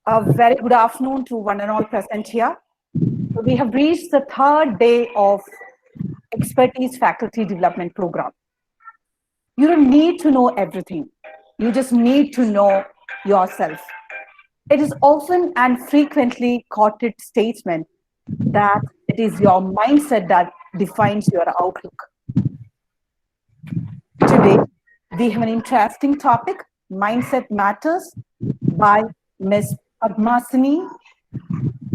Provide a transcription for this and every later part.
A very good afternoon to one and all present here. So we have reached the third day of Expertise Faculty Development Program. You don't need to know everything. You just need to know yourself. It is often and frequently quoted statement that it is your mindset that defines your outlook. Today, we have an interesting topic, Mindset Matters, by Ms. Padmasani,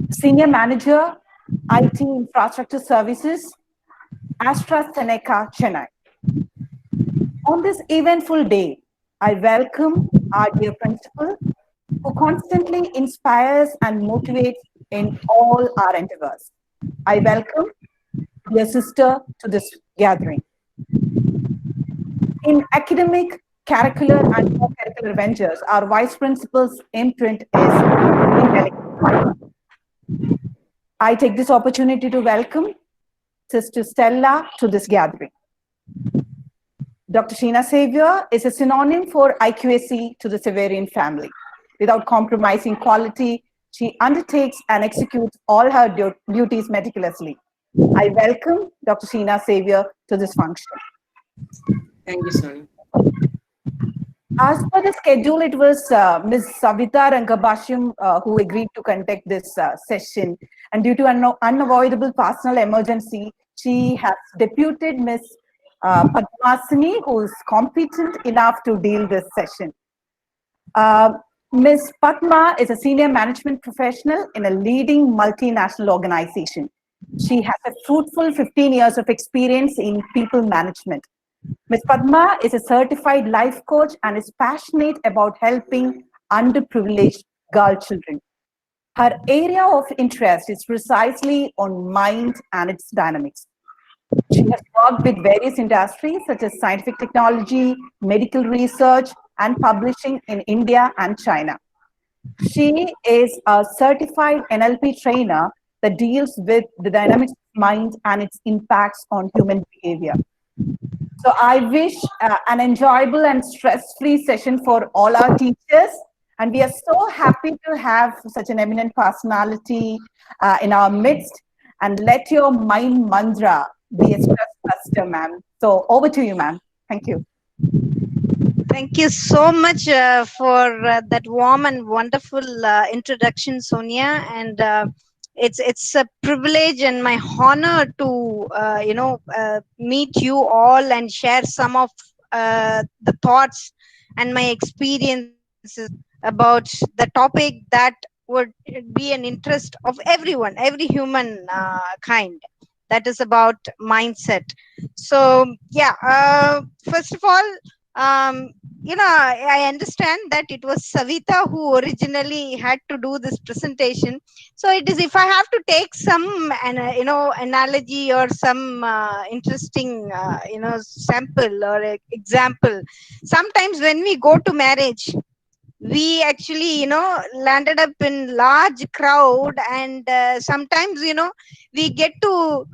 Senior Manager, IT Infrastructure Services, AstraZeneca, Chennai. On this eventful day, I welcome our dear principal, who constantly inspires and motivates in all our endeavors. I welcome dear sister to this gathering. In academic, curricular, and co-curricular ventures, our vice principal's imprint is indelible. I take this opportunity to welcome Sister Stella to this gathering. Dr. Sheena Xavier is a synonym for IQAC to the Severian family. Without compromising quality, she undertakes and executes all her duties meticulously. I welcome Dr. Sheena Xavier to this function. Thank you, Soni. As per the schedule, it was Ms. Savita Rangabasham who agreed to conduct this session. And due to an unavoidable personal emergency, she has deputed Ms. Padmasani, who is competent enough to deal this session. Ms. Padma is a senior management professional in a leading multinational organization. She has a fruitful 15 years of experience in people management. Ms. Padma is a certified life coach and is passionate about helping underprivileged girl children. Her area of interest is precisely on mind and its dynamics. She has worked with various industries such as scientific technology, medical research, and publishing in India and China. She is a certified NLP trainer that deals with the dynamics of mind and its impacts on human behavior. So I wish an enjoyable and stress-free session for all our teachers. And we are so happy to have such an eminent personality in our midst. And let your mind mantra be a stress buster, ma'am. So over to you, ma'am. Thank you. Thank you so much for that warm and wonderful introduction, Sonia. And it's a privilege and my honor to meet you all and share some of the thoughts and my experiences about the topic that would be an interest of everyone, every human kind. That is about mindset. So yeah, first of all, I understand that it was Savita who originally had to do this presentation. So it is, if I have to take some analogy or some interesting sample or example, sometimes when we go to marriage, we actually landed up in large crowd, and sometimes we get to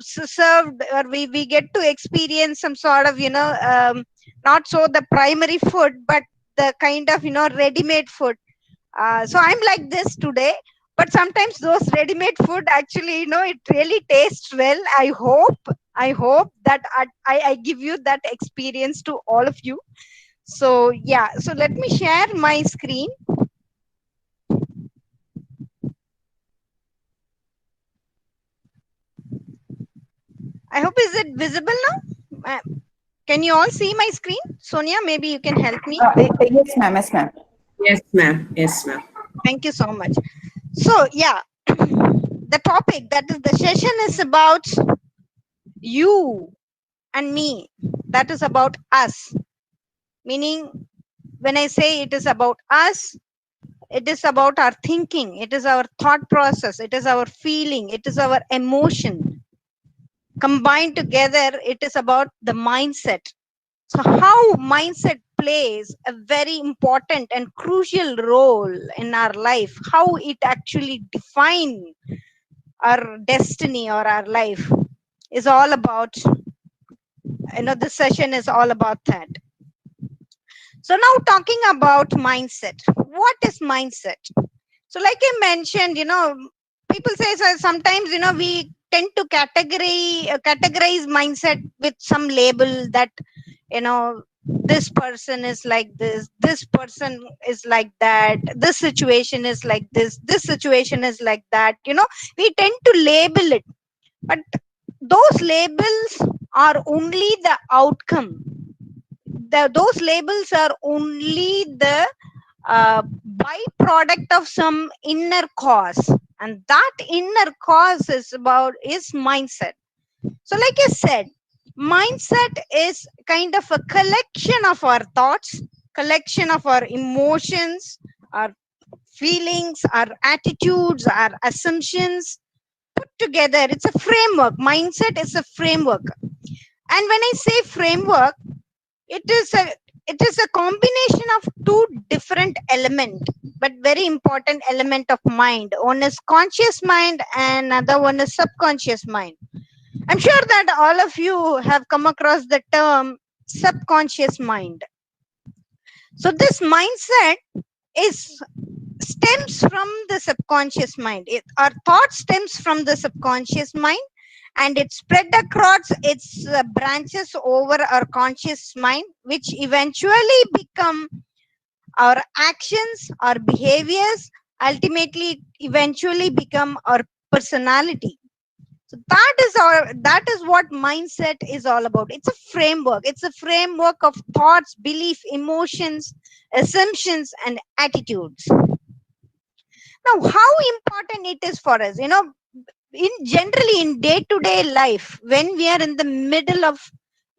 served, or we get to experience some sort of not so the primary food, but the kind of ready-made food. So I'm like this today, but sometimes those ready-made food actually it really tastes well. I hope that I give you that experience to all of you. So yeah, so let me share my screen. I hope, is it visible now? Can you all see my screen? Sonia, maybe you can help me. Yes, ma'am. Yes, ma'am. Yes, ma'am. Yes, ma'am. Thank you so much. So yeah, the topic, that is the session, is about you and me. That is about us. Meaning, when I say it is about us, it is about our thinking, it is our thought process, it is our feeling, it is our emotion. Combined together, it is about the mindset. So how mindset plays a very important and crucial role in our life, how it actually defines our destiny or our life, is all about, this session is all about that. So now talking about mindset. What is mindset? So like I mentioned, people say, so sometimes, we tend to categorize mindset with some label that, this person is like this person is like that, this situation is like this situation is like that, we tend to label it. But those labels are only the outcome. Those labels are only the byproduct of some inner cause, and that inner cause is mindset. So like I said, mindset is kind of a collection of our thoughts, collection of our emotions, our feelings, our attitudes, our assumptions put together. It's a framework. Mindset is a framework. And when I say framework, it is a combination of two different element, but very important element of mind. One is conscious mind and another one is subconscious mind. I'm sure that all of you have come across the term subconscious mind. So this mindset is stems from the subconscious mind. Our thought stems from the subconscious mind, and it spread across its branches over our conscious mind, which eventually become our actions, our behaviors, ultimately eventually become our personality. So that is what mindset is all about. It's a framework. It's a framework of thoughts, belief, emotions, assumptions, and attitudes. Now, how important it is for us, in generally in day to day life, when we are in the middle of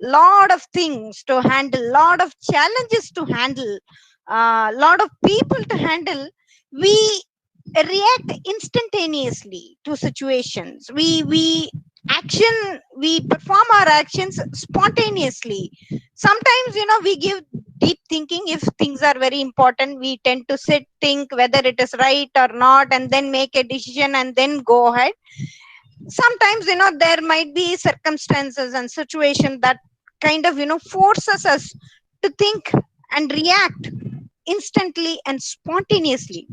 lot of things to handle, lot of challenges to handle, lot of people to handle, we react instantaneously to situations. We perform our actions spontaneously. Sometimes, we give deep thinking. If things are very important, we tend to sit, think whether it is right or not, and then make a decision and then go ahead. Sometimes, there might be circumstances and situations that kind of, forces us to think and react instantly and spontaneously.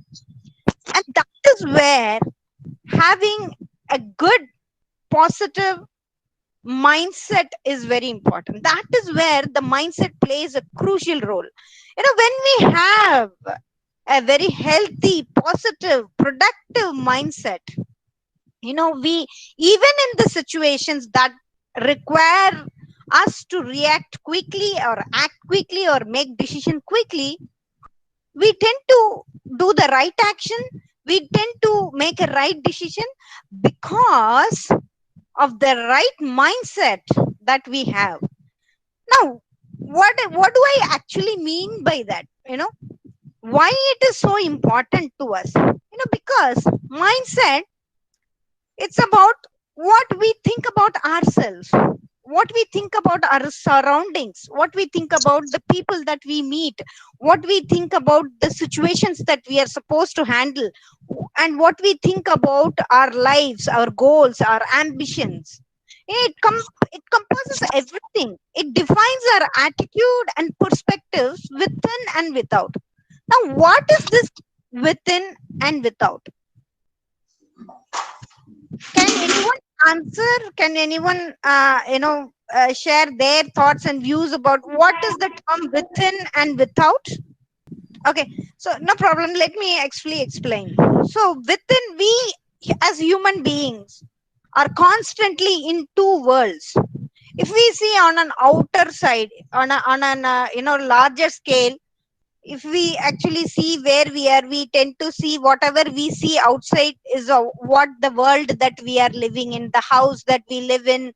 And that is where having a good positive mindset is very important. That is where the mindset plays a crucial role. When we have a very healthy, positive, productive mindset, we, even in the situations that require us to react quickly or act quickly or make decision quickly, we tend to do the right action. We tend to make a right decision because of the right mindset that we have. Now, what do I actually mean by that? Why it is so important to us? Because mindset, it's about what we think about ourselves, what we think about our surroundings, what we think about the people that we meet, what we think about the situations that we are supposed to handle, and what we think about our lives, our goals, our ambitions. It composes everything. It defines our attitude and perspectives within and without. Now, what is this within and without? Can anyone answer? Can anyone, share their thoughts and views about what is the term within and without? Okay, so no problem. Let me actually explain. So within, we as human beings are constantly in two worlds. If we see on an outer side, on an larger scale, if we actually see where we are, we tend to see whatever we see outside is what the world that we are living in, the house that we live in,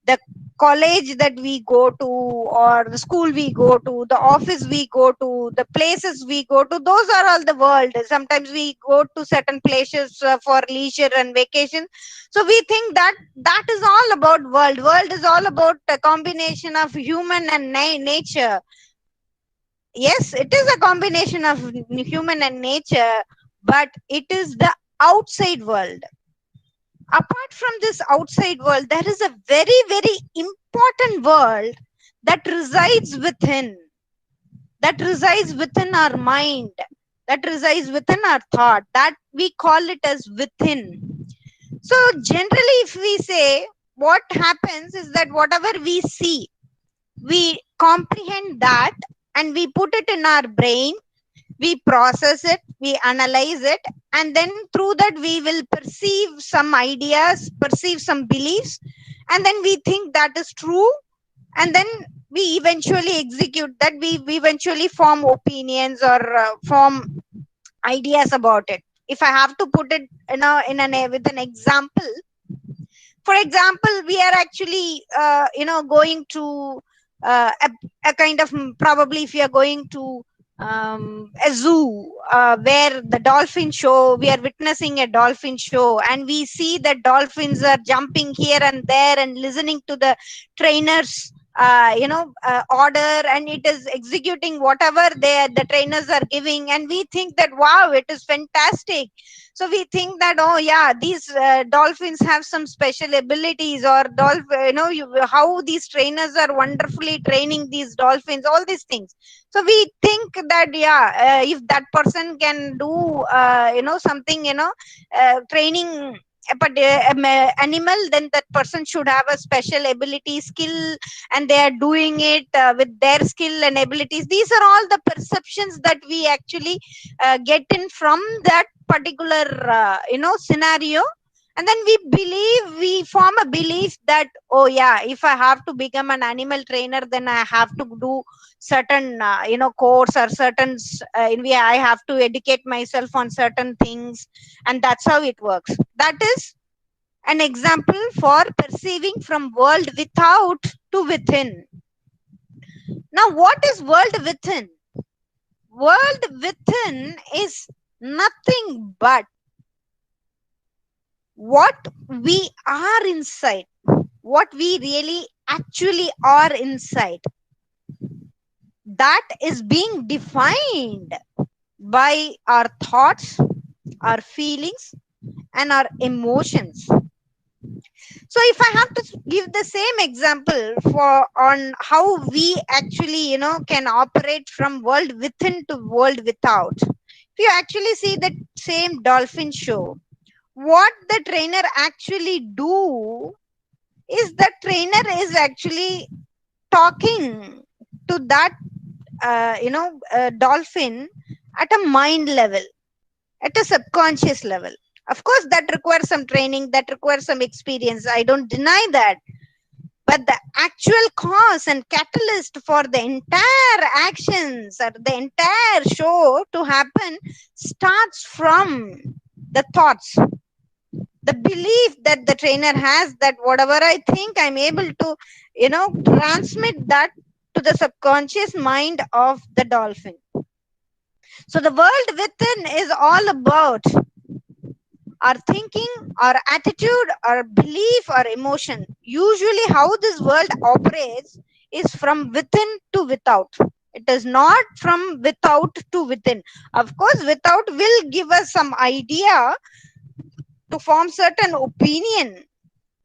the college that we go to, or the school we go to, the office we go to, the places we go to, those are all the world. Sometimes we go to certain places for leisure and vacation. So we think that that is all about world is all about a combination of human and nature. Yes, it is a combination of human and nature, but it is the outside world. Apart from this outside world, there is a very, very important world that resides within. that resides within our mind, that resides within our thought, that we call it as within. So generally, if we say, what happens is that whatever we see, we comprehend that, and we put it in our brain, we process it, we analyze it, and then through that we will perceive some ideas, perceive some beliefs, and then we think that is true, and then we eventually execute that, we eventually form opinions or form ideas about it. If I have to put it with an example, for example, we are actually going to a kind of, probably if you are going to a zoo where the dolphin show, we are witnessing a dolphin show, and we see that dolphins are jumping here and there and listening to the trainers order, and it is executing whatever the trainers are giving, and we think that wow, it is fantastic. So we think that, oh yeah, these dolphins have some special abilities, or how these trainers are wonderfully training these dolphins, all these things. So we think that, yeah, if that person can do something, training animal, then that person should have a special ability, skill, and they are doing it with their skill and abilities. These are all the perceptions that we actually get in from that particular scenario, and then we form a belief that, oh yeah, if I have to become an animal trainer, then I have to do certain course, or certain I have to educate myself on certain things, and that's how it works. That is an example for perceiving from world without to within. Now, what is world within? World within is nothing but what we are inside, what we really actually are inside. That is being defined by our thoughts, our feelings, and our emotions. So if I have to give the same example for on how we actually can operate from world within to world without, if you actually see the same dolphin show, what the trainer actually do is, the trainer is actually talking to that dolphin at a mind level, at a subconscious level. Of course, that requires some training, that requires some experience, I don't deny that. But the actual cause and catalyst for the entire actions or the entire show to happen starts from the thoughts, the belief that the trainer has, that whatever I think, I'm able to transmit that to the subconscious mind of the dolphin. So the world within is all about our thinking, our attitude, our belief, our emotion. Usually how this world operates is from within to without. It is not from without to within. Of course, without will give us some idea to form certain opinion,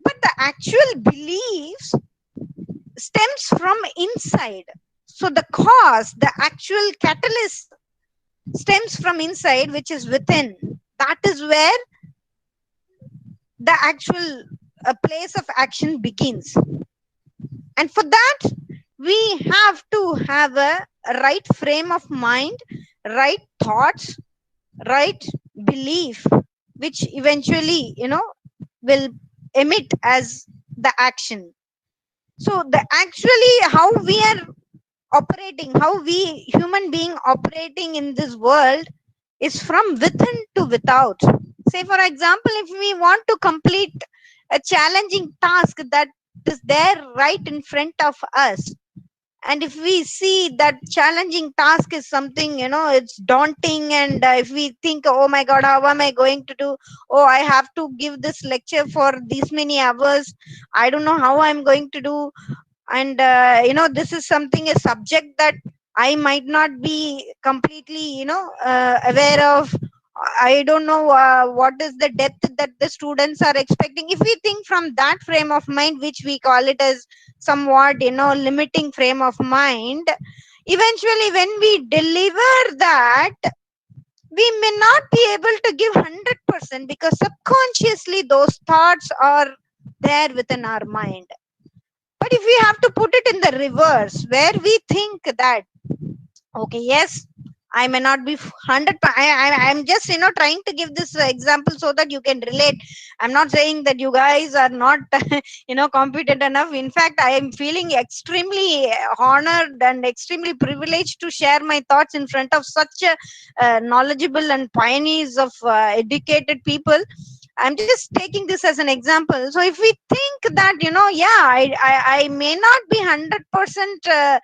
but the actual beliefs stems from inside. So the cause, the actual catalyst stems from inside, which is within. That is where the actual place of action begins. And for that, we have to have a right frame of mind, right thoughts, right belief, which eventually will emit as the action. So the actually how we are operating, how we human being operating in this world is from within to without. Say for example, if we want to complete a challenging task that is there right in front of us, and if we see that challenging task is something it's daunting, and if we think, oh my god, how am I going to do, oh I have to give this lecture for these many hours, I don't know how I'm going to do, and this is something, a subject that I might not be completely aware of, I don't know what is the depth that the students are expecting. If we think from that frame of mind, which we call it as somewhat limiting frame of mind, eventually when we deliver that, we may not be able to give 100% because subconsciously those thoughts are there within our mind. But if we have to put it in the reverse, where we think that, okay, yes, I may not be 100. I'm just trying to give this example so that you can relate. I'm not saying that you guys are not competent enough. In fact, I am feeling extremely honored and extremely privileged to share my thoughts in front of such knowledgeable and pioneers of educated people. I'm just taking this as an example. So if we think that, yeah, I may not be 100%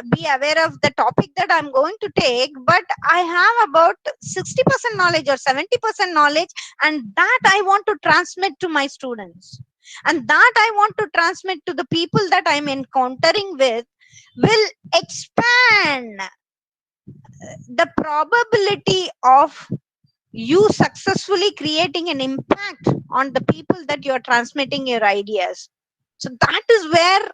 be aware of the topic that I'm going to take, but I have about 60% knowledge or 70% knowledge, and that I want to transmit to my students, and that I want to transmit to the people that I'm encountering with, will expand the probability of you successfully creating an impact on the people that you're transmitting your ideas. So that is where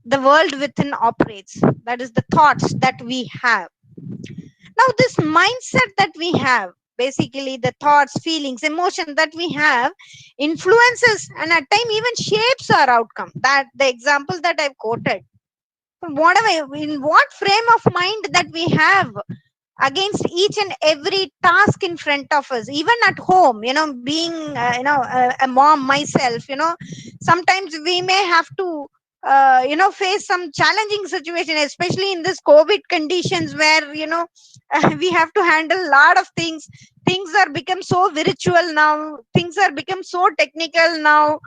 the world within operates. That is the thoughts that we have. Now this mindset that we have, basically the thoughts, feelings, emotion that we have, influences and at times even shapes our outcome. That the example that I've quoted, whatever, in what frame of mind that we have against each and every task in front of us, even at home, being a mom myself, sometimes we may have to face some challenging situation, especially in this COVID conditions where we have to handle a lot of things are become so virtual now, things are become so technical now,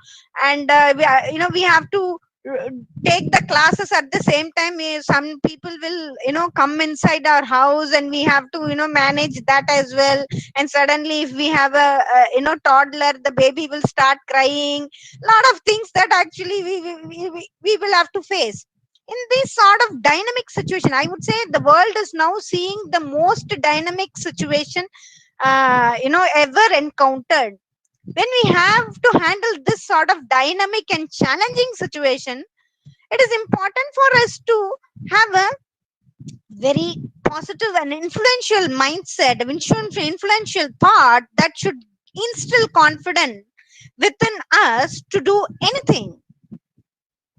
and we have to uh, take the classes at the same time. Some people will come inside our house, and we have to manage that as well. And suddenly if we have a toddler, the baby will start crying. Lot of things that actually we will have to face in this sort of dynamic situation. I would say the world is now seeing the most dynamic situation ever encountered. When we have to handle this sort of dynamic and challenging situation, it is important for us to have a very positive and influential mindset, influential thought that should instill confidence within us to do anything,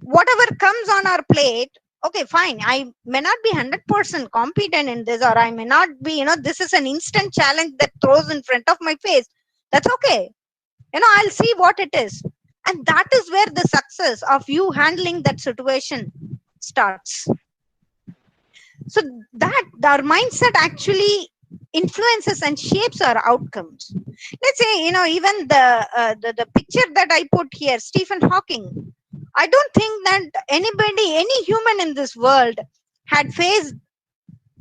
whatever comes on our plate. Okay, fine, I may not be 100% competent in this, or I may not be, this is an instant challenge that throws in front of my face. That's okay. I'll see what it is. And that is where the success of you handling that situation starts. So that our mindset actually influences and shapes our outcomes. Let's say, even the picture that I put here, Stephen Hawking, I don't think that any human in this world had faced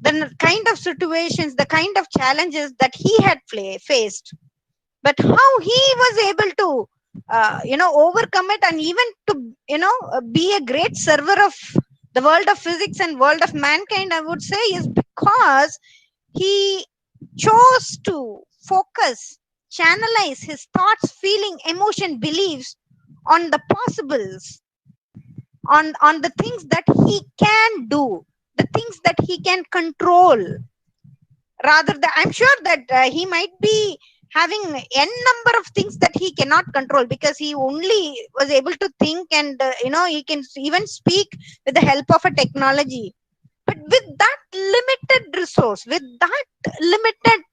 the kind of situations, the kind of challenges that he had faced, but how he was able to overcome it, and even to be a great server of the world of physics and world of mankind, I would say, is because he chose to focus, channelize his thoughts, feeling, emotion, beliefs on the possibles, on the things that he can do, the things that he can control, rather than, I'm sure that he might be having n number of things that he cannot control, because he only was able to think, and he can even speak with the help of a technology. But with that limited resource, with that limited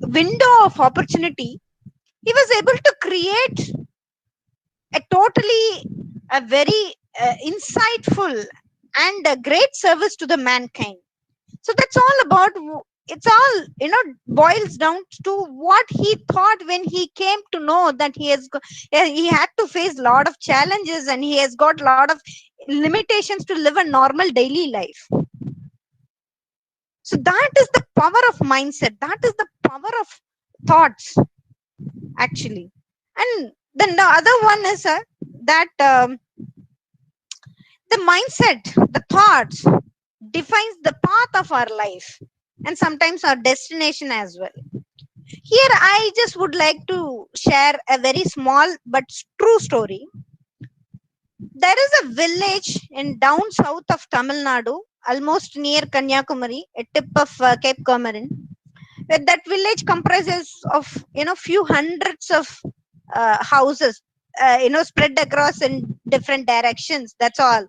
window of opportunity, he was able to create a totally a very insightful and a great service to the mankind. So that's all about, it's all boils down to what he thought when he came to know that he had to face a lot of challenges, and he has got a lot of limitations to live a normal daily life. So that is the power of mindset, that is the power of thoughts actually. And then the other one is that the mindset, the thoughts defines the path of our life, and sometimes our destination as well. Here I just would like to share a very small but true story. There is a village in down south of Tamil Nadu, almost near Kanyakumari, a tip of Cape Comorin. That village comprises of few hundreds of houses, spread across in different directions. That's all.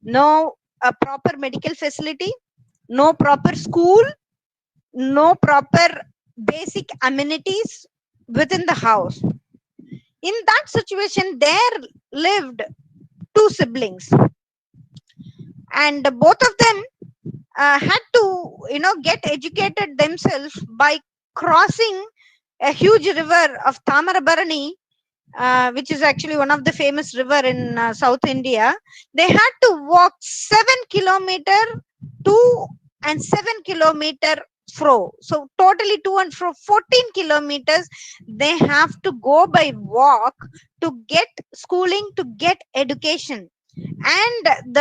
No proper medical facility, no proper school, no proper basic amenities within the house. In that situation, there lived two siblings, and both of them had to get educated themselves by crossing a huge river of Tamarabarani, which is actually one of the famous river in South India. They had to walk 7 kilometer to and 7 kilometer fro. So totally to and fro 14 kilometers. They have to go by walk to get schooling, to get education. And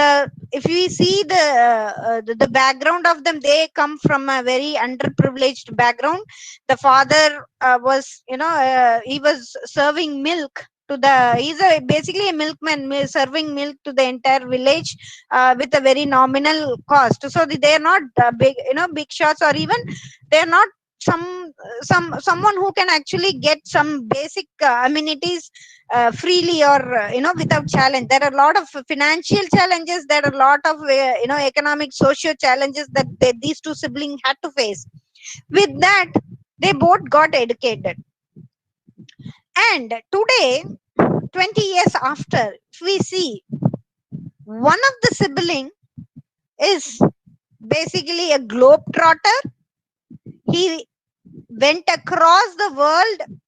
if we see the background of them, they come from a very underprivileged background. The father was he was serving milk to the he's basically a milkman, serving milk to the entire village with a very nominal cost. So they are not big big shots, or even they are not someone who can actually get some basic amenities freely, or without challenge. There are a lot of financial challenges, there are a lot of economic socio challenges that these two siblings had to face. With that, they both got educated. And today, 20 years after, if we see, one of the sibling is basically a globetrotter. He went across the world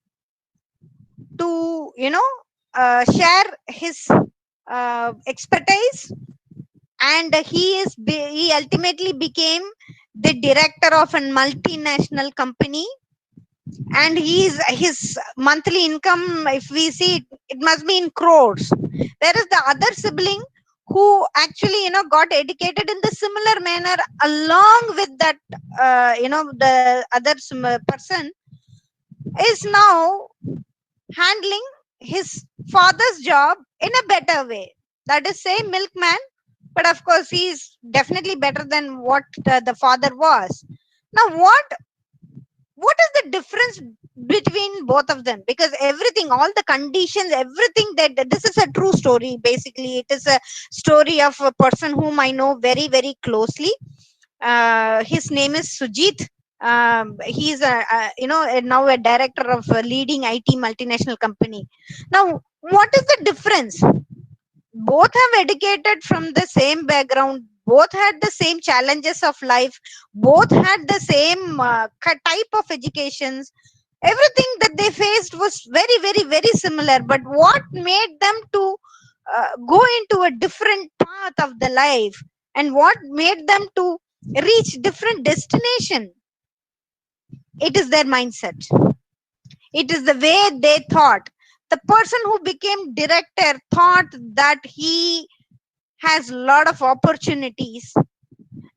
to share his expertise, and he ultimately became the director of a multinational company. And his monthly income, if we see it, it must be in crores. There is the other sibling who actually got educated in the similar manner, along with that the other person is now handling his father's job in a better way. That is, same milkman, but of course he is definitely better than what the father was. Now what is the difference between both of them? Because everything, all the conditions, everything, that this is a true story. Basically, it is a story of a person whom I know very, very closely. His name is Sujit. He is now a director of a leading IT multinational company. Now, what is the difference? Both have educated from the same background, both had the same challenges of life, both had the same type of educations. Everything that they faced was very, very, very similar. But what made them to go into a different path of the life, and what made them to reach different destination? It is their mindset. It is the way they thought. The person who became director thought that he has a lot of opportunities,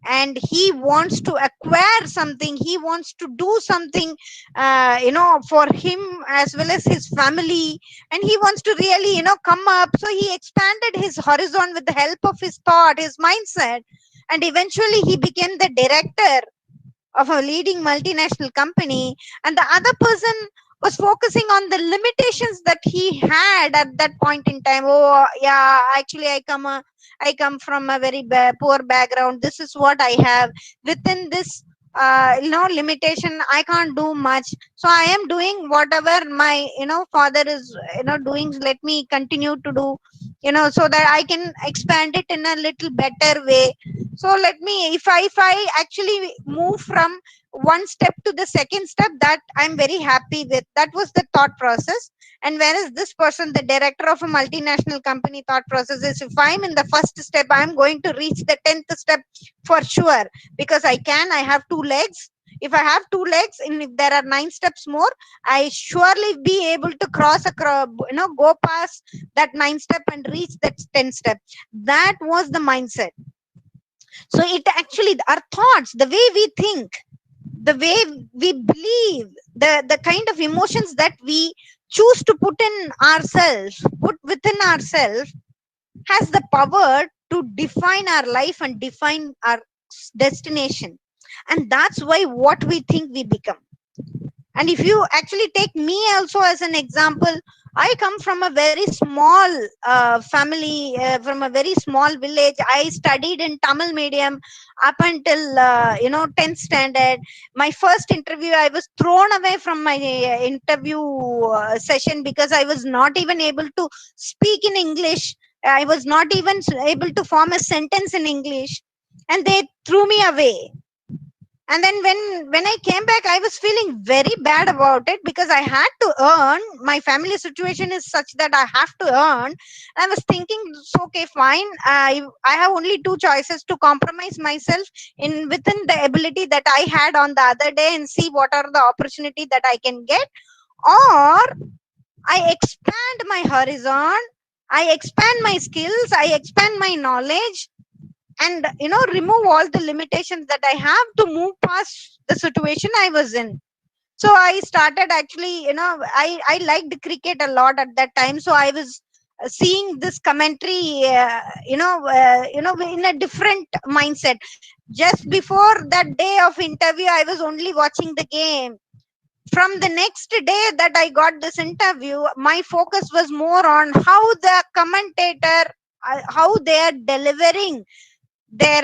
and he wants to acquire something, he wants to do something for him as well as his family, and he wants to really come up. So he expanded his horizon with the help of his thought, his mindset, and eventually he became the director of a leading multinational company. And the other person was focusing on the limitations that he had at that point in time. Oh yeah, actually I come from a very poor background. This is what I have. Within this limitation, I can't do much. So I am doing whatever my father is doing. Let me continue to do so that I can expand it in a little better way. So let me, if I actually move from one step to the second step, that I'm very happy with. That was the thought process. And whereas this person, the director of a multinational company, thought process is, if I'm in the first step, I'm going to reach the 10th step for sure, because I have two legs. If I have two legs, and if there are 9 steps more, I surely be able to go past that 9 step and reach that 10 step. That was the mindset. So it actually, our thoughts, the way we think, the way we believe, the kind of emotions that we choose to put within ourselves, has the power to define our life and define our destination. And that's why what we think we become. And if you actually take me also as an example, I come from a very small family, from a very small village. I studied in Tamil medium up until 10th standard. My first interview, I was thrown away from my interview session because I was not even able to speak in English. I was not even able to form a sentence in English, and they threw me away. And then when I came back, I was feeling very bad about it because I had to earn. My family situation is such that I have to earn. I was thinking, it's okay, fine, I have only two choices: to compromise myself in within the ability that I had on the other day and see what are the opportunity that I can get, or I expand my horizon, I expand my skills, I expand my knowledge, and remove all the limitations that I have to move past the situation I was in. So I started actually, I liked cricket a lot at that time, so I was seeing this commentary, in a different mindset. Just before that day of interview, I was only watching the game. From the next day that I got this interview, my focus was more on how the commentator, how they are delivering their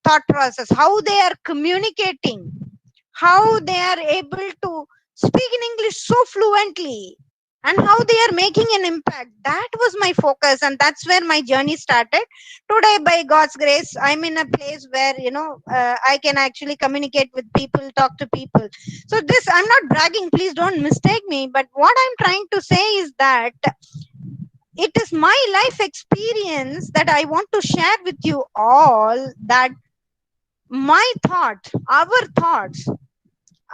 thought process, how they are communicating, how they are able to speak in English so fluently, and how they are making an impact. That was my focus, and that's where my journey started. Today, by God's grace, I'm in a place where I can actually communicate with people, talk to people. So this, I'm not bragging, please don't mistake me, but what I'm trying to say is that it is my life experience that I want to share with you all, that my thought, our thoughts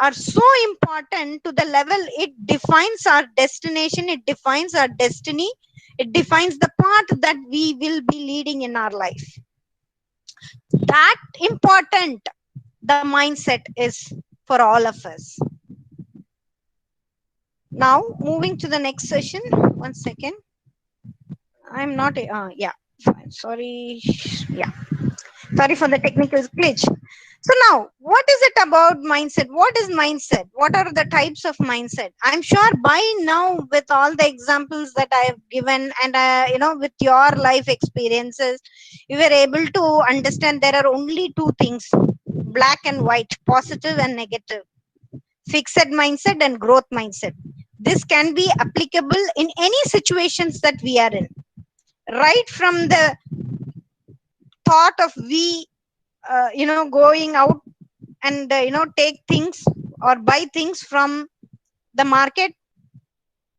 are so important to the level it defines our destination, it defines our destiny, it defines the path that we will be leading in our life. That important the mindset is for all of us. Now, moving to the next session. One second. I'm not, yeah, fine. Sorry. Yeah. Sorry for the technical glitch. So now, what is it about mindset? What is mindset? What are the types of mindset? I'm sure by now, with all the examples that I have given, and with your life experiences, you were able to understand there are only two things: black and white, positive and negative, fixed mindset and growth mindset. This can be applicable in any situations that we are in. Right from the thought of we going out and take things or buy things from the market,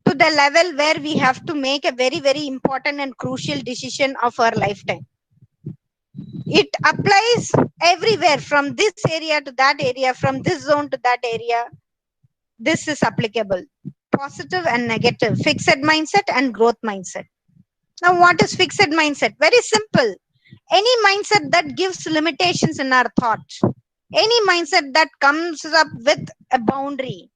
to the level where we have to make a very very important and crucial decision of our lifetime. It applies everywhere, from this area to that area, from this zone to that area. This is applicable: positive and negative, fixed mindset and growth mindset. Now, what is fixed mindset? Very simple: any mindset that gives limitations in our thoughts, any mindset that comes up with a boundary.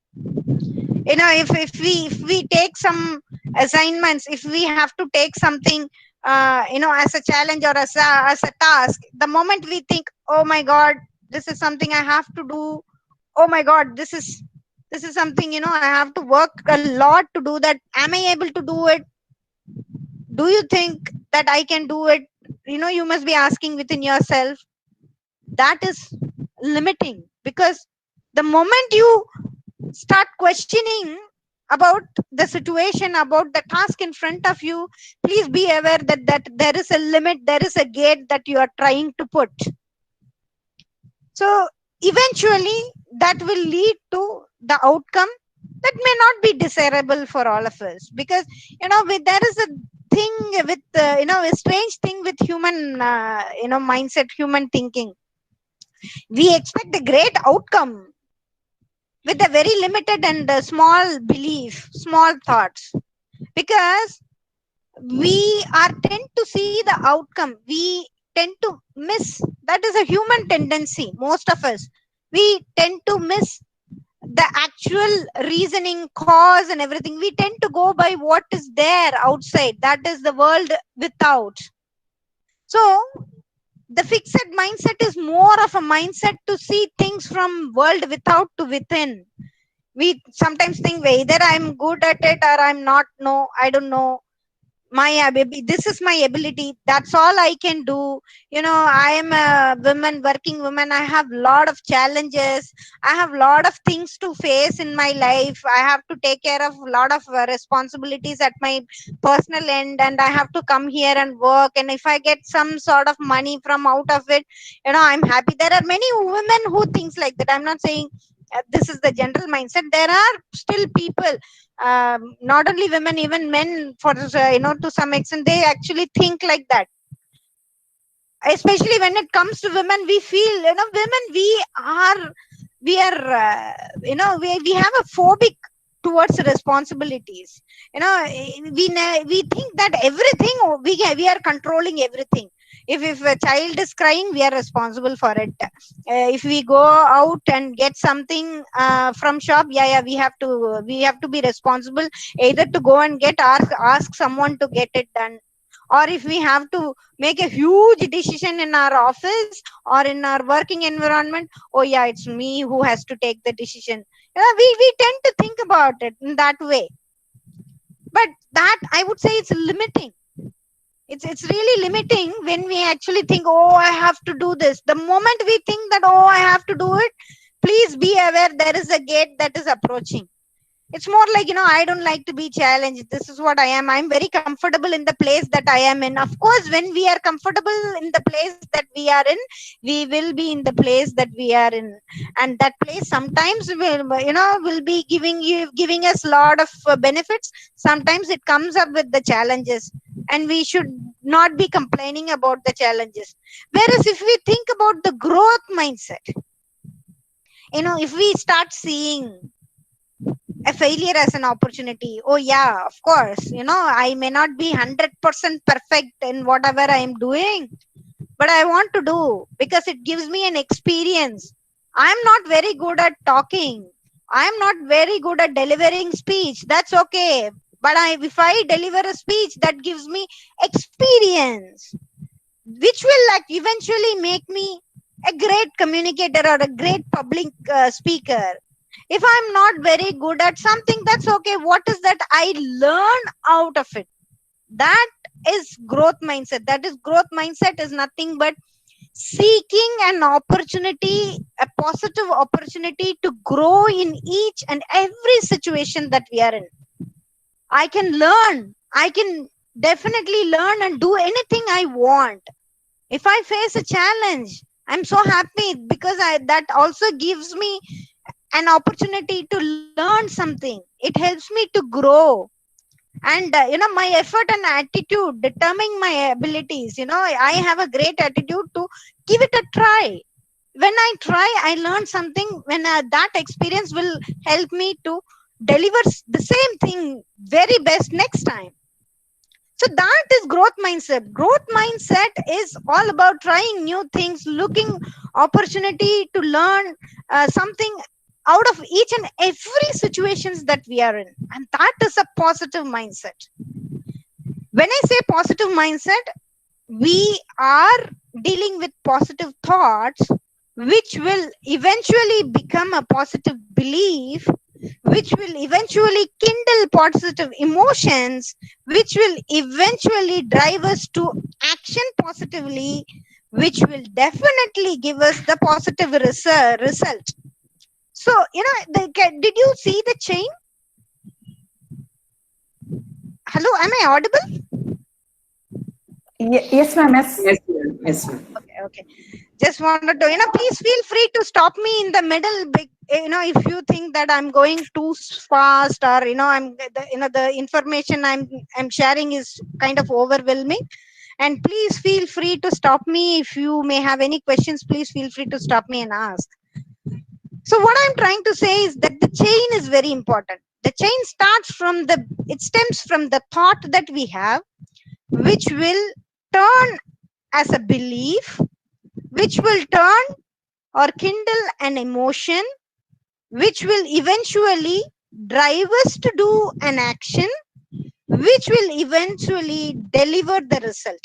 If we take some assignments, if we have to take something as a challenge or as a task, the moment we think, oh my god, this is something I have to do, oh my god, this is something I have to work a lot to do that, am I able to do it? Do you think that I can do it? You must be asking within yourself. That is limiting, because the moment you start questioning about the situation, about the task in front of you, please be aware that there is a limit, there is a gate that you are trying to put. So eventually that will lead to the outcome that may not be desirable for all of us, because there is a thing with a strange thing with human mindset, human thinking. We expect a great outcome with a very limited and small belief, small thoughts, because we are tend to see the outcome, we tend to miss. That is a human tendency. Most of us, we tend to miss the actual reasoning, cause, and everything. We tend to go by what is there outside. That is the world without. So the fixed mindset is more of a mindset to see things from world without to within. We sometimes think either I'm good at it or I'm not. No, I don't know. My ability, this is my ability, that's all I can do. I am a woman, working woman. I have lot of challenges. I have lot of things to face in my life. I have to take care of a lot of responsibilities at my personal end, and I have to come here and work, and if I get some sort of money from out of it, I'm happy. There are many women who thinks like that. I'm not saying this is the general mindset. There are still people, not only women, even men, for to some extent, they actually think like that. Especially when it comes to women, we feel, women, we are we have a phobic towards responsibilities. We think that everything, we are controlling everything. If a child is crying, we are responsible for it. If we go out and get something from shop, yeah, we have to be responsible, either to go and ask someone to get it done, or if we have to make a huge decision in our office or in our working environment, oh yeah, it's me who has to take the decision. We tend to think about it in that way. But that, I would say, it's limiting. It's really limiting when we actually think, oh, I have to do this. The moment we think that, oh, I have to do it, please be aware there is a gate that is approaching. It's more like, I don't like to be challenged. This is what I am. I'm very comfortable in the place that I am in. Of course, when we are comfortable in the place that we are in, we will be in the place that we are in. And that place sometimes will be giving us a lot of benefits. Sometimes it comes up with the challenges, and we should not be complaining about the challenges. Whereas if we think about the growth mindset, if we start seeing a failure as an opportunity. Oh yeah, of course, I may not be 100% perfect in whatever I am doing, but I want to do because it gives me an experience. I'm not very good at talking. I'm not very good at delivering speech. That's okay. But if I deliver a speech, that gives me experience, which will like eventually make me a great communicator or a great public speaker. If I'm not very good at something, that's okay. What is that I learn out of it? That is growth mindset. That is growth mindset is nothing but seeking an opportunity, a positive opportunity to grow in each and every situation that we are in. I can learn. I can definitely learn and do anything I want. If I face a challenge, I'm so happy because that also gives me an opportunity to learn something. It helps me to grow. And my effort and attitude determine my abilities. I have a great attitude to give it a try. When I try, I learn something. When that experience will help me to deliver the same thing very best next time. So that is growth mindset. Growth mindset is all about trying new things, looking opportunity to learn something out of each and every situations that we are in. And that is a positive mindset. When I say positive mindset, we are dealing with positive thoughts, which will eventually become a positive belief, which will eventually kindle positive emotions, which will eventually drive us to action positively, which will definitely give us the positive result. So, did you see the chain? Hello, am I audible? Yes, ma'am. Yes. Yes, ma'am. Yes, ma'am. Okay. Just wanted to, please feel free to stop me in the middle. If you think that I'm going too fast, or the information I'm sharing is kind of overwhelming, and please feel free to stop me. If you may have any questions, please feel free to stop me and ask. So what I'm trying to say is that the chain is very important. The chain it stems from the thought that we have, which will turn as a belief, which will turn or kindle an emotion, which will eventually drive us to do an action, which will eventually deliver the result.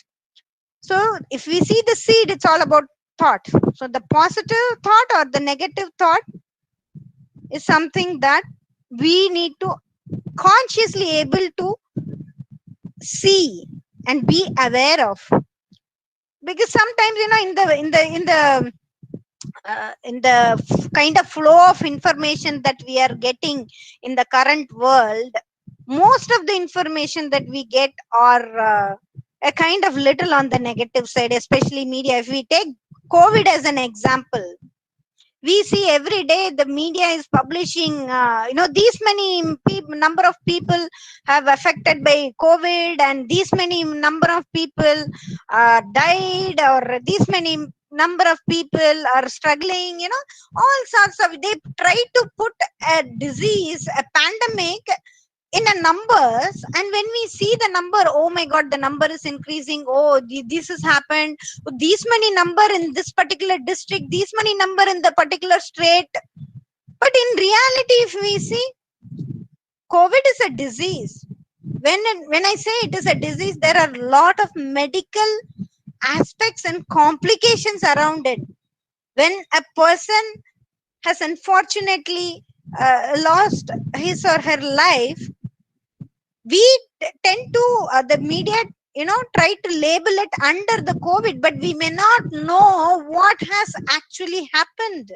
So if we see the seed, it's all about thought. So the positive thought or the negative thought is something that we need to consciously able to see and be aware of. Because sometimes, in the kind of flow of information that we are getting in the current world, most of the information that we get are a kind of little on the negative side, especially media. If we take COVID as an example, we see every day the media is publishing, these many number of people have affected by COVID, and these many number of people died, or these many number of people are struggling, all sorts of, they try to put a disease, a pandemic in a numbers. And when we see the number, oh my god, the number is increasing, oh this has happened, these many number in this particular district, these many number in the particular state. But in reality, if we see, COVID is a disease. When I say it is a disease, there are a lot of medical aspects and complications around it. When a person has unfortunately lost his or her life, we tend to, the media, try to label it under the COVID, but we may not know what has actually happened,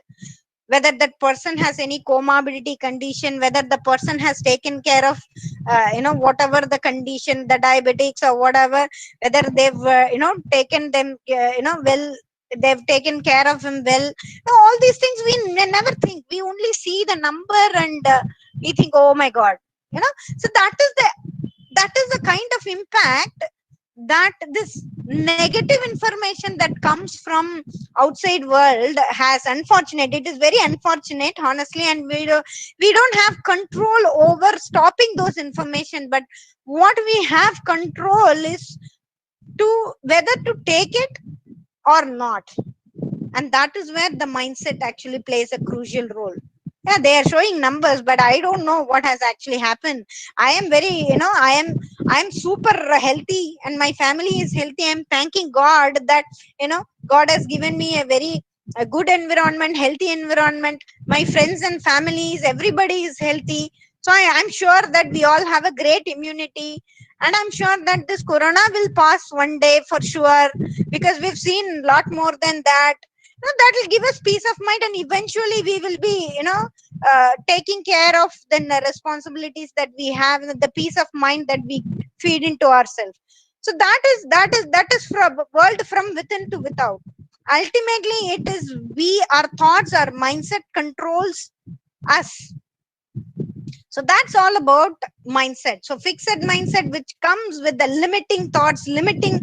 whether that person has any comorbidity condition, whether the person has taken care of whatever the condition, the diabetics or whatever, whether they've taken them well, they've taken care of him well. All these things we never think. We only see the number, and we think, oh my god, so that is the kind of impact that this negative information that comes from outside world has. Unfortunate, it is very unfortunate, honestly, and we don't have control over stopping those information. But what we have control is to whether to take it or not. And that is where the mindset actually plays a crucial role. Yeah, they are showing numbers, but I don't know what has actually happened. I am very, I am super healthy, and my family is healthy. I'm thanking God that, God has given me a good environment, healthy environment. My friends and families, everybody is healthy. So I'm sure that we all have a great immunity, and I'm sure that this corona will pass one day for sure, because we've seen a lot more than that. That will give us peace of mind, and eventually we will be, taking care of the responsibilities that we have, and the peace of mind that we feed into ourselves. So that is from world from within to without. Ultimately, it is we, our thoughts, our mindset controls us. So that's all about mindset. So fixed mindset, which comes with the limiting thoughts, limiting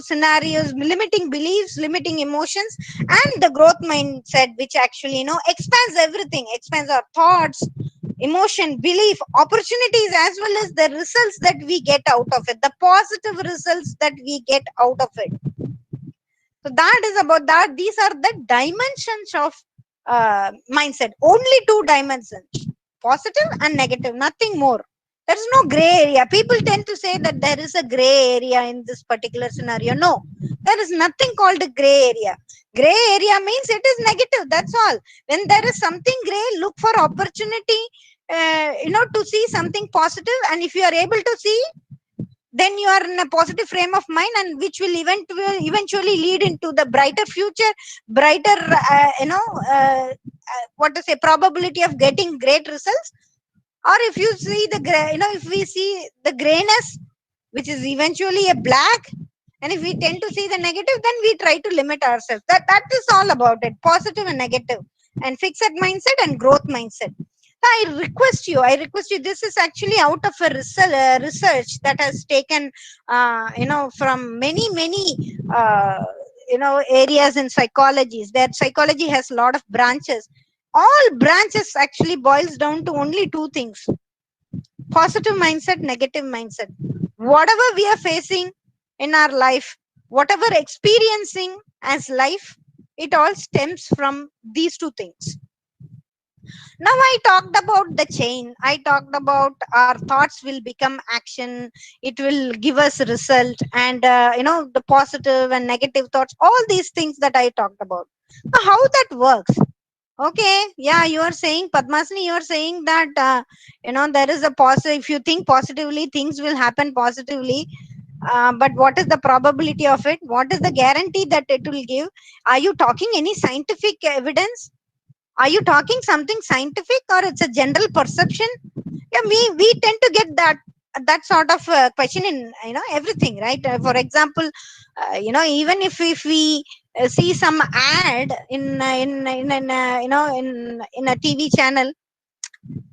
scenarios, limiting beliefs, limiting emotions, and the growth mindset, which actually expands everything, expands our thoughts, emotion, belief, opportunities, as well as the results that we get out of it, the positive results that we get out of it. So that is about that. These are the dimensions of mindset. Only two dimensions: positive and negative, nothing more. There is no gray area. People tend to say that there is a gray area in this particular scenario. No, there is nothing called a gray area. Gray area means it is negative. That's all. When there is something gray, look for opportunity, to see something positive. And if you are able to see, then you are in a positive frame of mind, and which will eventually lead into the brighter future, brighter, what to say, probability of getting great results. Or if you see the gray, if we see the grayness, which is eventually a black, and if we tend to see the negative, then we try to limit ourselves. That is all about it: positive and negative, and fixed mindset and growth mindset. I request you, this is actually out of a research that has taken from many areas in psychology. That psychology has a lot of branches. All branches actually boils down to only two things: positive mindset, negative mindset. Whatever we are facing in our life, whatever experiencing as life, it all stems from these two things. Now I talked about the chain. I talked about our thoughts will become action. It will give us result, and the positive and negative thoughts. All these things that I talked about. Now, how that works? Okay, yeah, you are saying, Padmasani, you are saying that there is a positive. If you think positively, things will happen positively. But what is the probability of it? What is the guarantee that it will give? Are you talking any scientific evidence? Are you talking something scientific, or it's a general perception? Yeah, we tend to get that sort of question in everything, right? For example, even if we see some ad in a TV channel,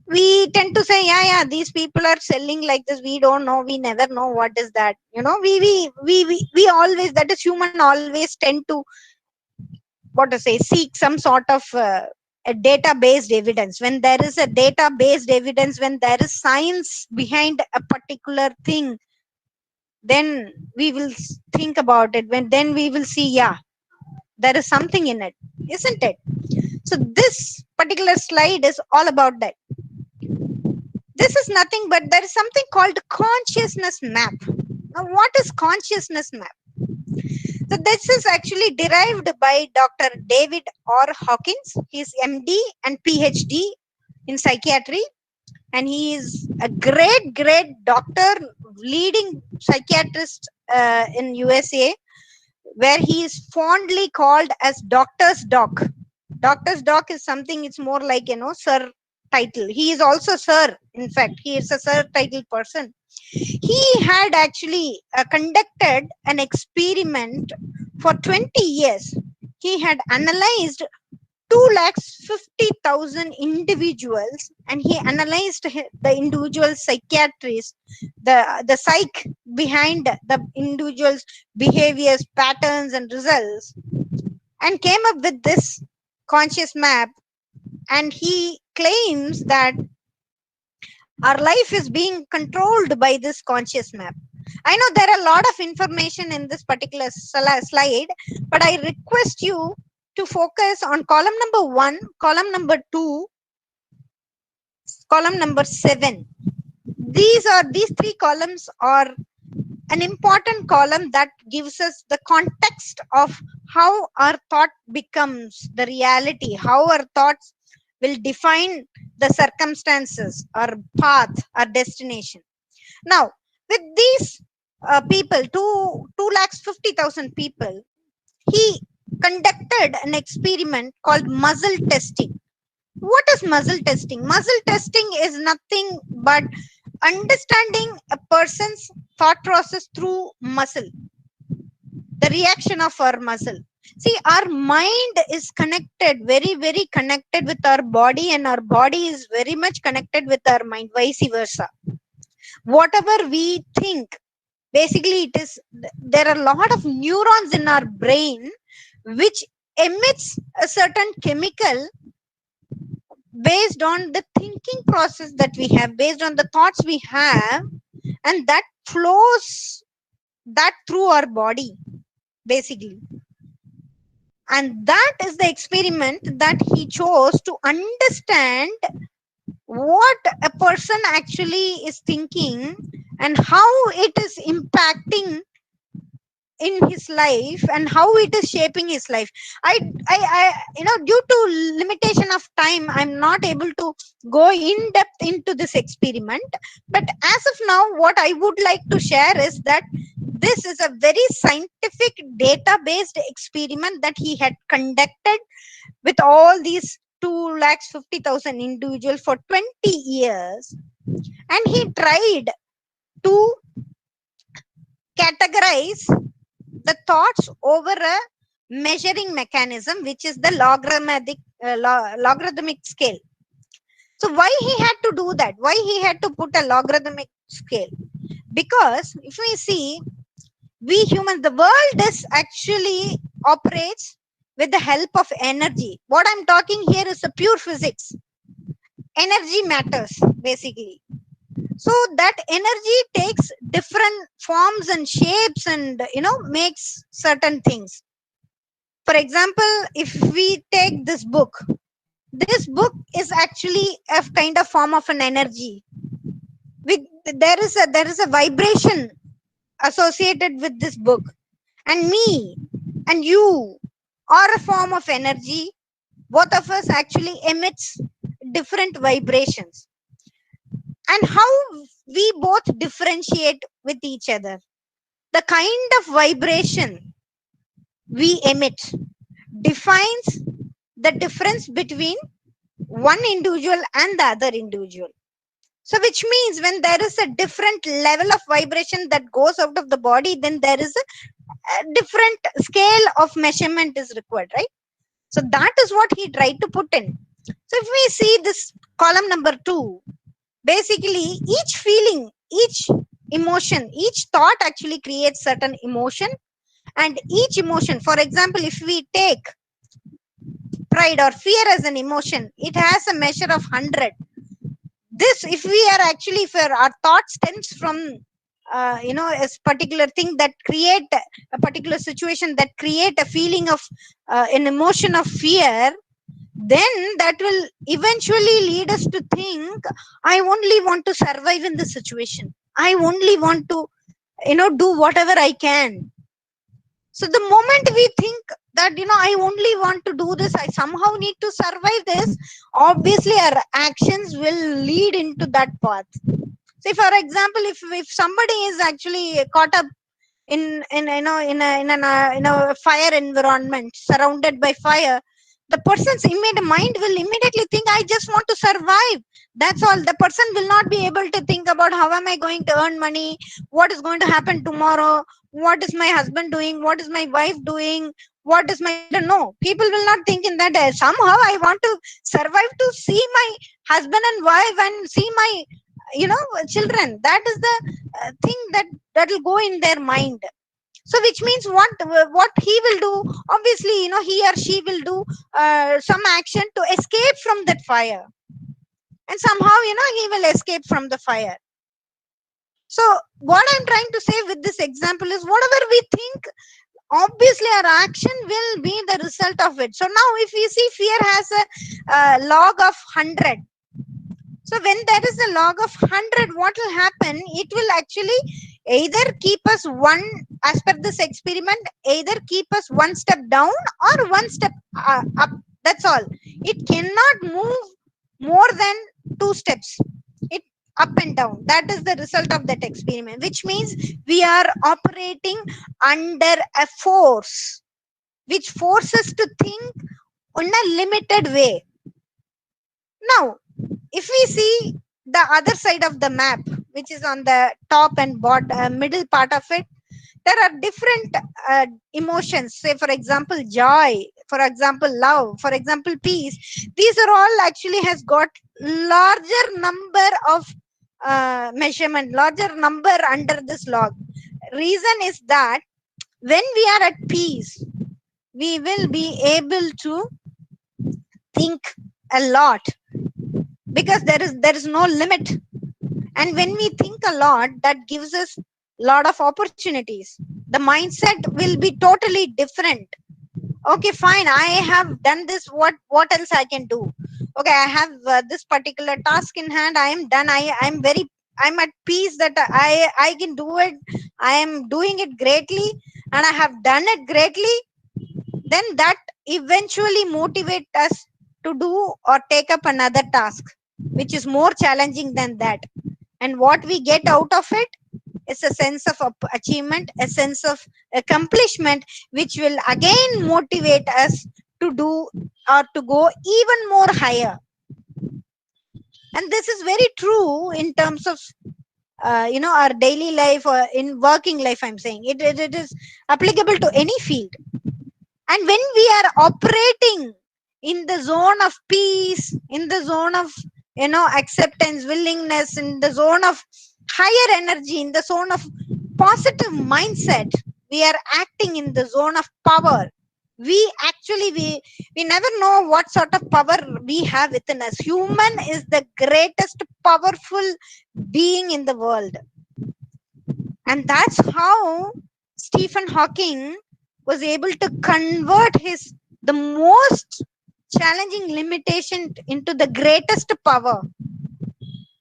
we tend to say, yeah, these people are selling like this. We don't know, we never know what is that. We always, that is human, always tend to, what to say, seek some sort of a data based evidence. When there is a data based evidence, when there is science behind a particular thing, then we will think about it. When then we will see, yeah, there is something in it, isn't it? So this particular slide is all about that. This is nothing but there is something called consciousness map. Now, what is consciousness map? So this is actually derived by Dr. David R. Hawkins. He is MD and PhD in psychiatry, and he is a great doctor, leading psychiatrist in USA, where he is fondly called as Doctor's Doc. Doctor's Doc is something, it's more like, sir title. He is also sir. In fact, he is a sir title person. He had actually conducted an experiment for 20 years. He had analyzed 250,000 individuals, and he analyzed the individual psychiatrists, the psych behind the individual's behaviors, patterns, and results, and came up with this conscious map. And he claims that our life is being controlled by this conscious map. I know there are a lot of information in this particular slide, but I request you to focus on column number 1, column number 2, column number 7. These three columns are an important column that gives us the context of how our thought becomes the reality, how our thoughts will define the circumstances, our path, our destination. Now, with these people, 250,000 people, he conducted an experiment called muzzle testing. What is muzzle testing? Muzzle testing is nothing but understanding a person's thought process through muscle, the reaction of our muscle. See, our mind is connected, very connected with our body, and our body is very much connected with our mind, vice versa. Whatever we think, basically it is, there are a lot of neurons in our brain which emits a certain chemical based on the thinking process that we have, based on the thoughts we have, and that flows that through our body, basically. And that is the experiment that he chose to understand what a person actually is thinking and how it is impacting in his life and how it is shaping his life. I due to limitation of time, I'm not able to go in depth into this experiment, but as of now, what I would like to share is that this is a very scientific data based experiment that he had conducted with all these 250,000 individuals for 20 years, and he tried to categorize the thoughts over a measuring mechanism, which is the logarithmic scale. So why he had to do that? Why he had to put a logarithmic scale? Because if we see, we humans, the world is actually operates with the help of energy. What I'm talking here is a pure physics. Energy matters, basically. So that energy takes different forms and shapes and makes certain things. For example, if we take this book, this book is actually a kind of form of an energy. With there is a vibration associated with this book, and me and you are a form of energy. Both of us actually emits different vibrations, and how we both differentiate with each other, the kind of vibration we emit defines the difference between one individual and the other individual. So which means when there is a different level of vibration that goes out of the body, then there is a different scale of measurement is required, right? So that is what he tried to put in. So if we see this column number 2, basically each feeling, each emotion, each thought actually creates certain emotion, and each emotion, for example, if we take pride or fear as an emotion, it has a measure of 100. This, if we are actually, if our thought stems from a particular thing that create a particular situation that create a feeling of an emotion of fear, then that will eventually lead us to think, I only want to survive in this situation, I only want to do whatever I can. So the moment we think that I only want to do this, I somehow need to survive this, obviously our actions will lead into that path. Say for example, if somebody is actually caught up in a fire environment, surrounded by fire, the person's immediate mind will immediately think, I just want to survive. That's all. The person will not be able to think about how am I going to earn money, what is going to happen tomorrow, what is my husband doing, what is my wife doing, what is my children. No, people will not think in that. Somehow I want to survive to see my husband and wife and see my children. That is the thing that will go in their mind. So which means what he will do, obviously he or she will do some action to escape from that fire, and somehow he will escape from the fire. So what I'm trying to say with this example is, whatever we think, obviously our action will be the result of it. So now if we see fear has a log of 100. So when there is a log of 100, what will happen? It will actually either keep us one, as per this experiment, either keep us one step down or one step up. That's all. It cannot move more than 2 steps. It up and down. That is the result of that experiment, which means we are operating under a force which forces to think in a limited way. Now, if we see the other side of the map, which is on the top and bottom, middle part of it, there are different emotions. Say, for example, joy, for example, love, for example, peace. These are all actually has got larger number of measurement, larger number under this log. Reason is that when we are at peace, we will be able to think a lot, because there is no limit. And when we think a lot, that gives us a lot of opportunities. The mindset will be totally different. Okay, fine, I have done this, what else I can do? Okay, I have this particular task in hand, I am done, I'm at peace that I can do it, I am doing it greatly, and I have done it greatly. Then that eventually motivate us to do or take up another task which is more challenging than that. And what we get out of it is a sense of achievement, a sense of accomplishment, which will again motivate us to do or to go even more higher. And this is very true in terms of our daily life, or in working life. I'm saying it is applicable to any field. And when we are operating in the zone of peace, in the zone of acceptance, willingness, in the zone of higher energy, in the zone of positive mindset, we are acting in the zone of power. We never know what sort of power we have within us. Human is the greatest powerful being in the world. And that's how Stephen Hawking was able to convert the most challenging limitation into the greatest power.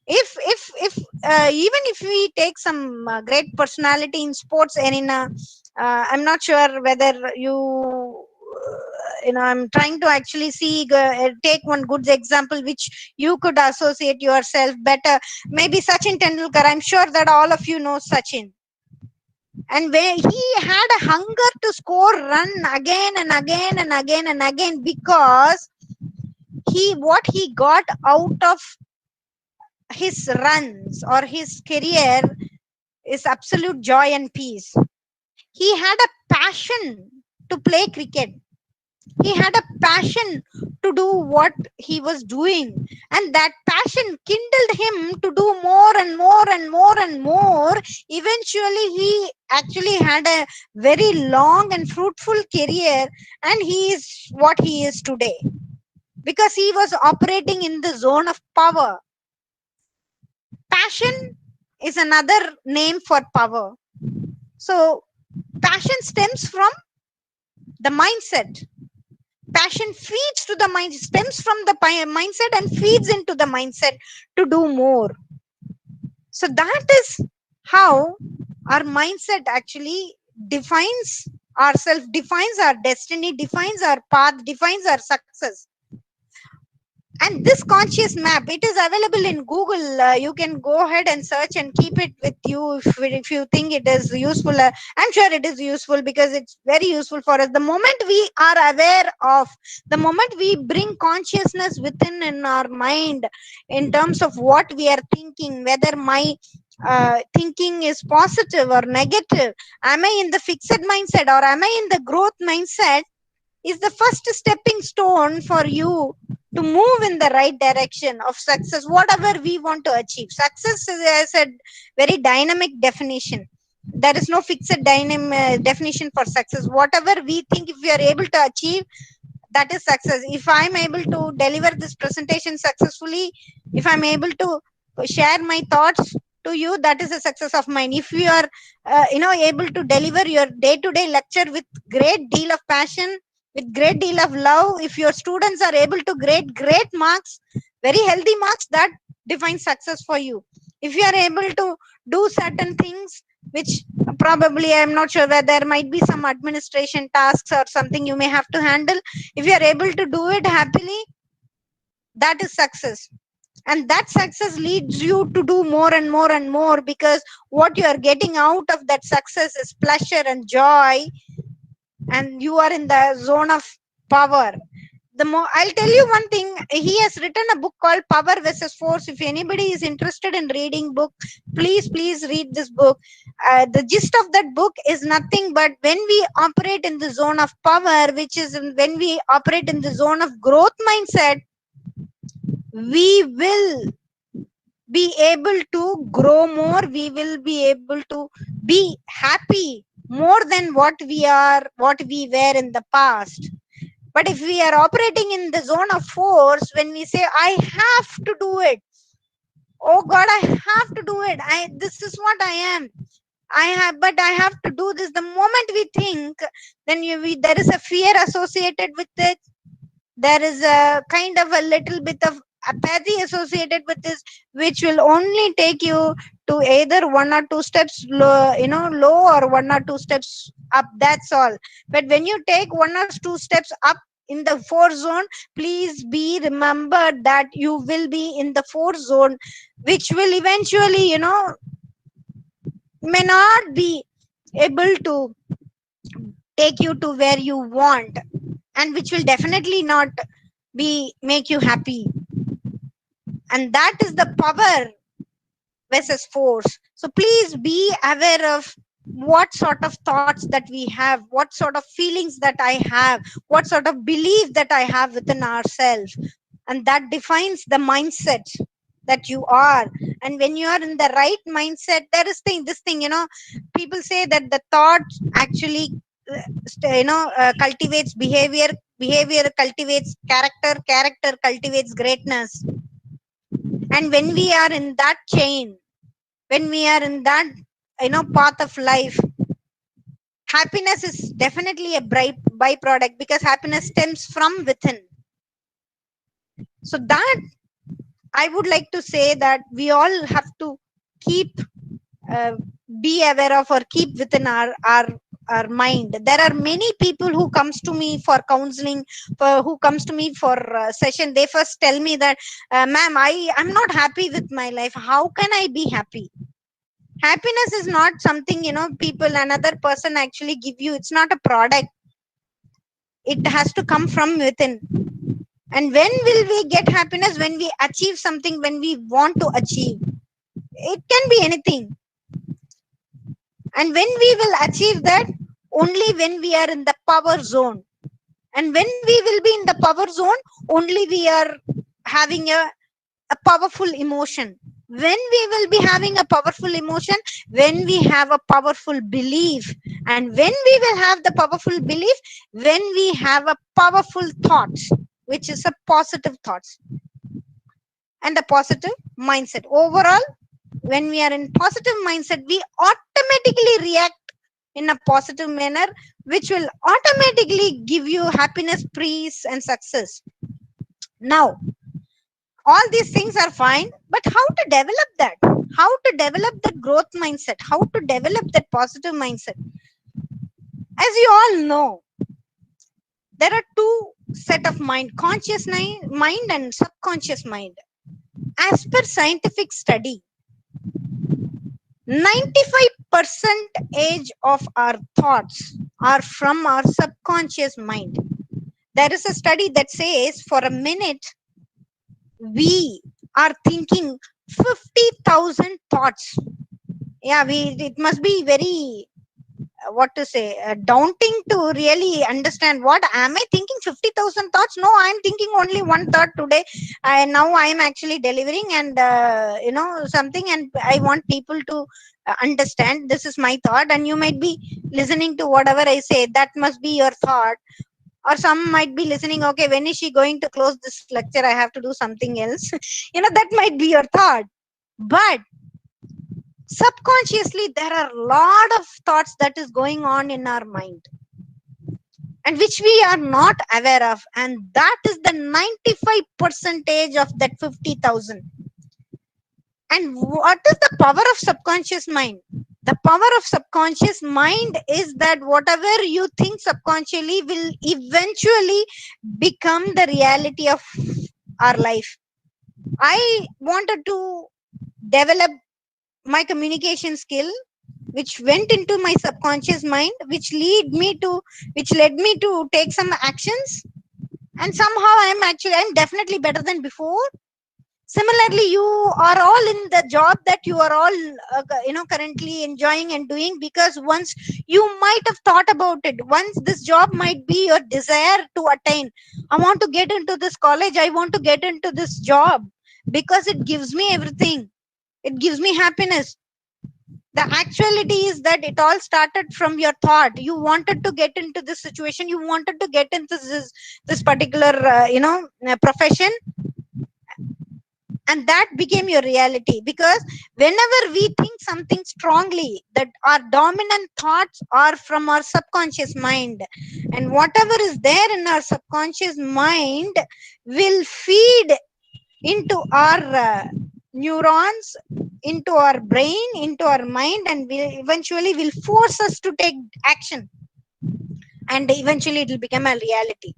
If even if we take some great personality in sports and in I'm not sure whether I'm trying to actually see take one good example which you could associate yourself better. Maybe Sachin Tendulkar. I'm sure that all of you know Sachin, and where he had a hunger to score run again and again and again and again, because what he got out of his runs or his career is absolute joy and peace. He had a passion to play cricket. He had a passion to do what he was doing, and that passion kindled him to do more and more and more and more. Eventually he actually had a very long and fruitful career, and he is what he is today because he was operating in the zone of power. Passion is another name for power. So passion stems from the mindset. Passion feeds to the mind, stems from the mindset and feeds into the mindset to do more. So that is how our mindset actually defines ourselves, defines our destiny, defines our path, defines our success. And this conscious map, it is available in Google. You can go ahead and search and keep it with you if you think it is useful. I'm sure it is useful because it's very useful for us. The moment we are aware of, the moment we bring consciousness within in our mind in terms of what we are thinking, whether my thinking is positive or negative, am I in the fixed mindset or am I in the growth mindset, is the first stepping stone for you to move in the right direction of success, whatever we want to achieve. Success is a very dynamic definition. There is no fixed definition for success. Whatever we think, if we are able to achieve, that is success. If I'm able to deliver this presentation successfully, if I'm able to share my thoughts to you, that is a success of mine. If you are able to deliver your day-to-day lecture with great deal of passion, with great deal of love, if your students are able to grade great marks, very healthy marks, that defines success for you. If you are able to do certain things which probably I'm not sure whether there might be some administration tasks or something you may have to handle, if you are able to do it happily, that is success. And that success leads you to do more and more and more, because what you are getting out of that success is pleasure and joy, and you are in the zone of power. I'll tell you one thing. He has written a book called Power versus Force. If anybody is interested in reading book, please read this book. The gist of that book is nothing but, when we operate in the zone of power, which is when we operate in the zone of growth mindset, we will be able to grow more. We will be able to be happy more than what we were in the past. But if we are operating in the zone of force, when we say I have to do it, oh God, I have to do it, this is what I am, but I have to do this, the moment we think, then there is a fear associated with it. There is a kind of a little bit of apathy associated with this, which will only take you to either one or two steps low, or one or two steps up, that's all. But when you take one or two steps up in the force zone, please be remembered that you will be in the force zone, which will eventually may not be able to take you to where you want, and which will definitely not make you happy. And that is the power versus force. So please be aware of what sort of thoughts that we have, what sort of feelings that I have, what sort of belief that I have within ourselves, and that defines the mindset that you are. And when you are in the right mindset, there is this thing, people say that the thought actually cultivates behavior, behavior cultivates character, character cultivates greatness. And when we are in that chain, when we are in that path of life, happiness is definitely a byproduct, because happiness stems from within. So that I would like to say that we all have to keep uh, be aware of or keep within our mind. There are many people who comes to me for counseling, for who comes to me for session. They first tell me that, ma'am, I'm not happy with my life. How can I be happy? Happiness is not something, people, another person actually give you. It's not a product. It has to come from within. And when will we get happiness? When we achieve something, when we want to achieve. It can be anything. And when we will achieve that, only when we are in the power zone. And when we will be in the power zone, only we are having a powerful emotion. When we will be having a powerful emotion, when we have a powerful belief. And when we will have the powerful belief, when we have a powerful thoughts, which is a positive thoughts and a positive mindset. Overall, when we are in positive mindset, we automatically react in a positive manner, which will automatically give you happiness, peace, and success. Now, all these things are fine, but how to develop that? How to develop that growth mindset? How to develop that positive mindset? As you all know, there are two set of mind: conscious mind and subconscious mind. As per scientific study, 95% of our thoughts are from our subconscious mind. There is a study that says for a minute we are thinking 50,000 thoughts. Yeah, it must be very what to say, daunting to really understand what am I thinking. 50,000 thoughts? No, I'm thinking only one thought today. Now I am actually delivering and something, and I want people to understand this is my thought, and you might be listening to whatever I say. That must be your thought. Or some might be listening, okay, when is she going to close this lecture? I have to do something else. That might be your thought. But subconsciously there are a lot of thoughts that is going on in our mind, and which we are not aware of, and that is the 95 percentage of that 50,000. And what is the power of subconscious mind? The power of subconscious mind is that whatever you think subconsciously will eventually become the reality of our life. I wanted to develop my communication skill, which went into my subconscious mind, which led me to take some actions, and somehow I'm definitely better than before. Similarly, you are all in the job that you are all currently enjoying and doing, because once you might have thought about it, once this job might be your desire to attain. I want to get into this college, I want to get into this job because it gives me everything, it gives me happiness. The actuality is that it all started from your thought. You wanted to get into this situation, you wanted to get into this particular profession, and that became your reality. Because whenever we think something strongly, that our dominant thoughts are from our subconscious mind, and whatever is there in our subconscious mind will feed into our neurons, into our brain, into our mind, and will eventually will force us to take action, and eventually it will become a reality.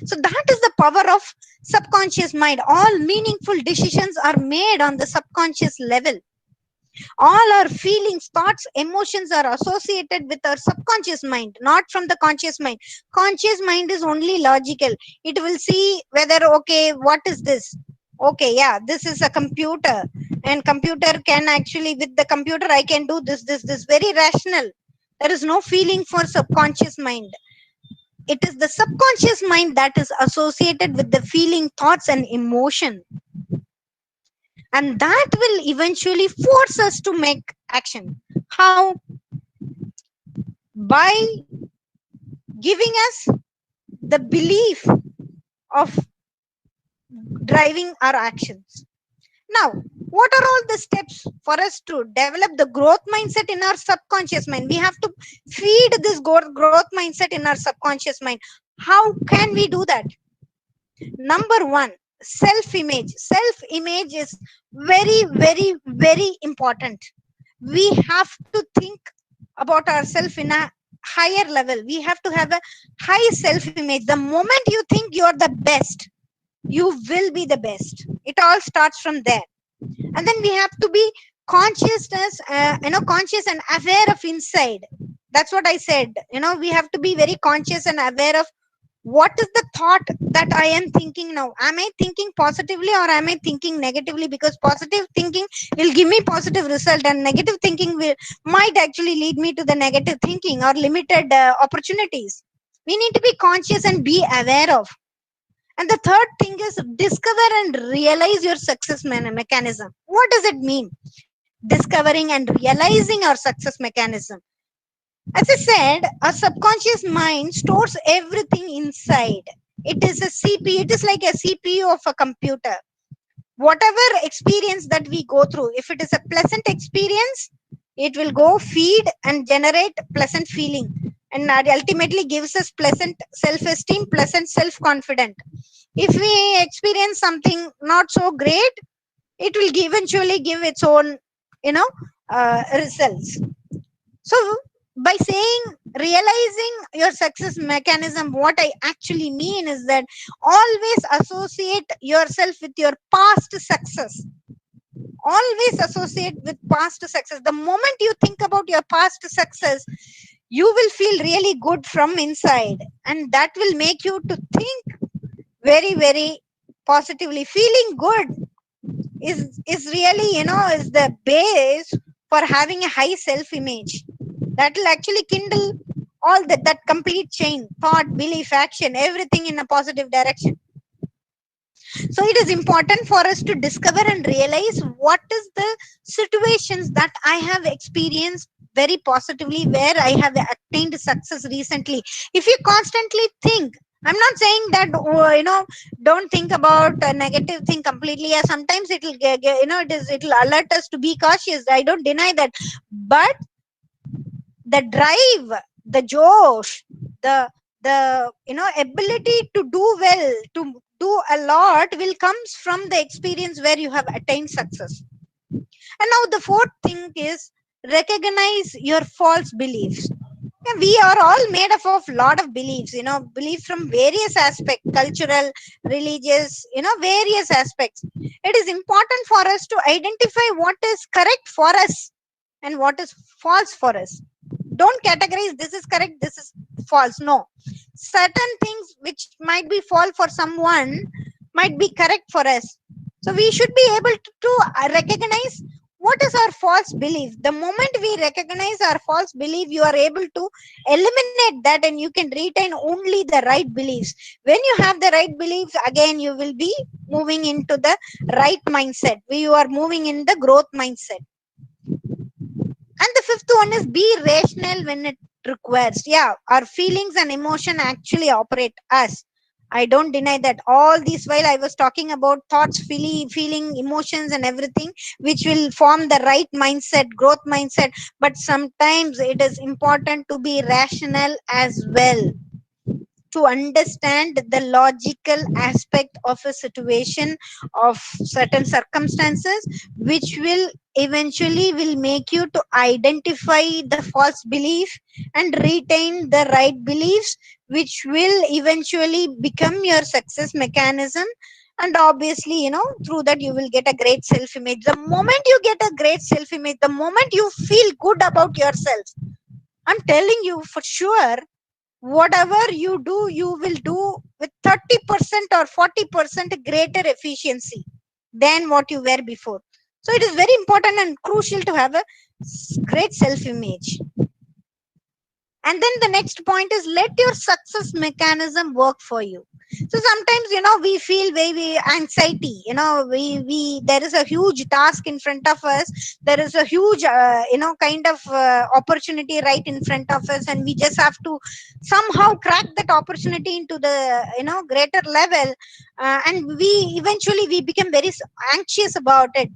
So that is the power of subconscious mind. All meaningful decisions are made on the subconscious level. All our feelings, thoughts, emotions are associated with our subconscious mind, not from the conscious mind. Conscious mind is only logical. It will see whether, okay, what is this? Okay, yeah, this is a computer, and computer can actually, with the computer I can do this. Very rational. There is no feeling for subconscious mind. It is the subconscious mind that is associated with the feeling, thoughts, and emotion, and that will eventually force us to make action. How? By giving us the belief of driving our actions. Now, what are all the steps for us to develop the growth mindset in our subconscious mind? We have to feed this growth mindset in our subconscious mind. How can we do that? Number one, self-image. Self-image is very, very, very important. We have to think about ourselves in a higher level. We have to have a high self-image. The moment you think you're the best, you will be the best. It all starts from there. And then we have to be consciousness, conscious and aware of inside. That's what I said. We have to be very conscious and aware of what is the thought that I am thinking now. Am I thinking positively or am I thinking negatively? Because positive thinking will give me positive result, and negative thinking might actually lead me to the negative thinking or limited opportunities. We need to be conscious and be aware of. And the third thing is discover and realize your success mechanism. What does it mean? Discovering and realizing our success mechanism. As I said, our subconscious mind stores everything inside. It is a CPU, it is like a CPU of a computer. Whatever experience that we go through, if it is a pleasant experience, it will go feed and generate pleasant feeling, and that ultimately gives us pleasant self-esteem, pleasant self-confidence. If we experience something not so great, it will eventually give its own, results. So by saying realizing your success mechanism, what I actually mean is that always associate yourself with your past success. Always associate with past success. The moment you think about your past success, you will feel really good from inside, and that will make you to think very, very positively. Feeling good is really, is the base for having a high self image. That will actually kindle all that complete chain: thought, belief, action, everything in a positive direction. So it is important for us to discover and realize what is the situations that I have experienced very positively, where I have attained success recently. If you constantly think, I'm not saying that, don't think about a negative thing completely. Yeah, sometimes it will it will alert us to be cautious. I don't deny that. But the drive, the josh, the ability to do well, to do a lot, will comes from the experience where you have attained success. And now the fourth thing is recognize your false beliefs. Yeah, we are all made up of lot of beliefs, beliefs from various aspects: cultural, religious, various aspects. It is important for us to identify what is correct for us and what is false for us. Don't categorize this is correct, this is false. No, certain things which might be false for someone might be correct for us. So we should be able to recognize what is our false belief. The moment we recognize our false belief, you are able to eliminate that, and you can retain only the right beliefs. When you have the right beliefs, again you will be moving into the right mindset. You are moving in the growth mindset. And the fifth one is be rational when it requires. Yeah, our feelings and emotion actually operate us. I don't deny that. All this while I was talking about thoughts, feeling, emotions, and everything, which will form the right mindset, growth mindset. But sometimes it is important to be rational as well, to understand the logical aspect of a situation, of certain circumstances, which will eventually will make you to identify the false belief and retain the right beliefs, which will eventually become your success mechanism. And obviously, through that you will get a great self image. The moment you get a great self image, the moment you feel good about yourself, I'm telling you for sure, whatever you do, you will do with 30% or 40% greater efficiency than what you were before. So it is very important and crucial to have a great self image. And then the next point is let your success mechanism work for you. So sometimes, we feel very anxiety. We there is a huge task in front of us. There is a huge, kind of opportunity right in front of us, and we just have to somehow crack that opportunity into the greater level. And we eventually we become very anxious about it.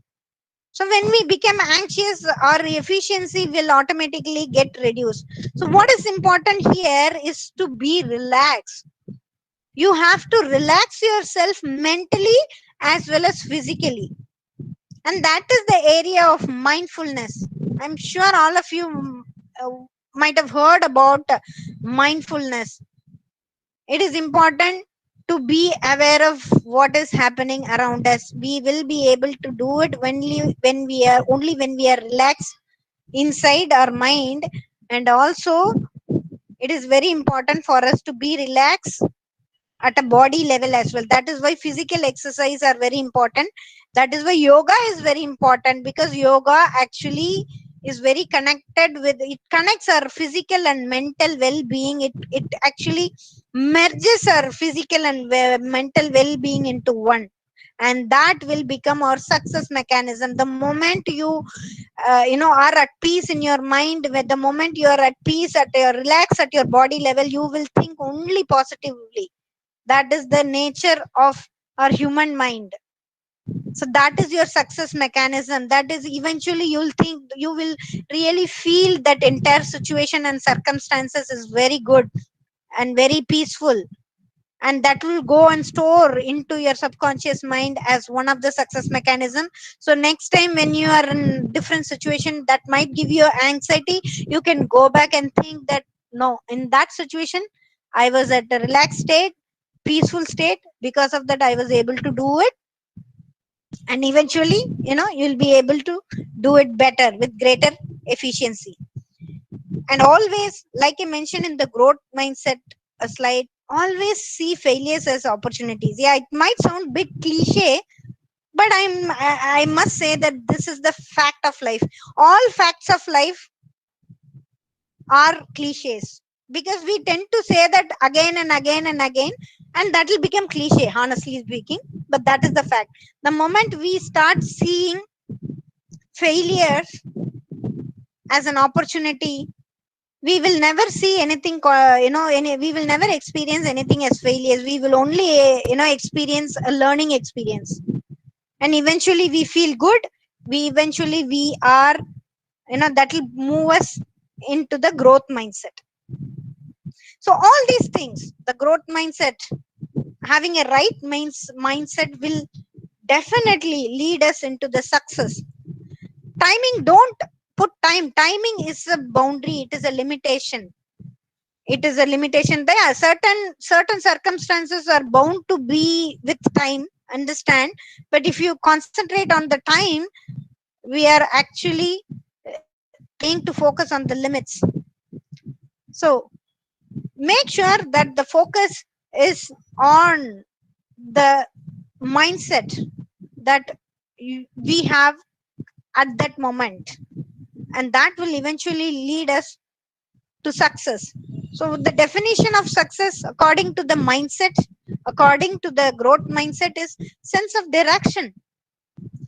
So when we become anxious, our efficiency will automatically get reduced. So what is important here is to be relaxed. You have to relax yourself mentally as well as physically. And that is the area of mindfulness. I'm sure all of you uh, might have heard about mindfulness. It is important to be aware of what is happening around us. We will be able to do it when we are relaxed inside our mind. And also it is very important for us to be relaxed at a body level as well. That is why physical exercise are very important. That is why yoga is very important, because yoga actually is very connected with, it connects our physical and mental well-being. It actually merges our physical and mental well-being into one, and that will become our success mechanism. The moment are at peace in your mind, with the moment you are at peace, at your relax at your body level, you will think only positively. That is the nature of our human mind. So that is your success mechanism. That is, eventually you'll think, you will really feel that entire situation and circumstances is very good and very peaceful, and that will go and store into your subconscious mind as one of the success mechanism. So next time when you are in different situation that might give you anxiety, you can go back and think that, no, in that situation I was at a relaxed state, peaceful state. Because of that I was able to do it, and eventually you'll be able to do it better with greater efficiency. And always, like I mentioned in the growth mindset slide, always see failures as opportunities. Yeah, it might sound bit cliche, but I must say that this is the fact of life. All facts of life are cliches, because we tend to say that again and again and again, and that will become cliche, honestly speaking. But that is the fact. The moment we start seeing failures as an opportunity, we will never see anything we will never experience anything as failures. We will only experience a learning experience, and eventually we feel good. We are, that will move us into the growth mindset. So all these things, the growth mindset, having a right mindset will definitely lead us into the success. Timing, don't put timing is a boundary, it is a limitation. It is a limitation. There are certain circumstances are bound to be with time, understand. But if you concentrate on the time, we are actually trying to focus on the limits. So make sure that the focus is on the mindset that we have at that moment, and that will eventually lead us to success. So the definition of success according to the mindset, according to the growth mindset, is sense of direction.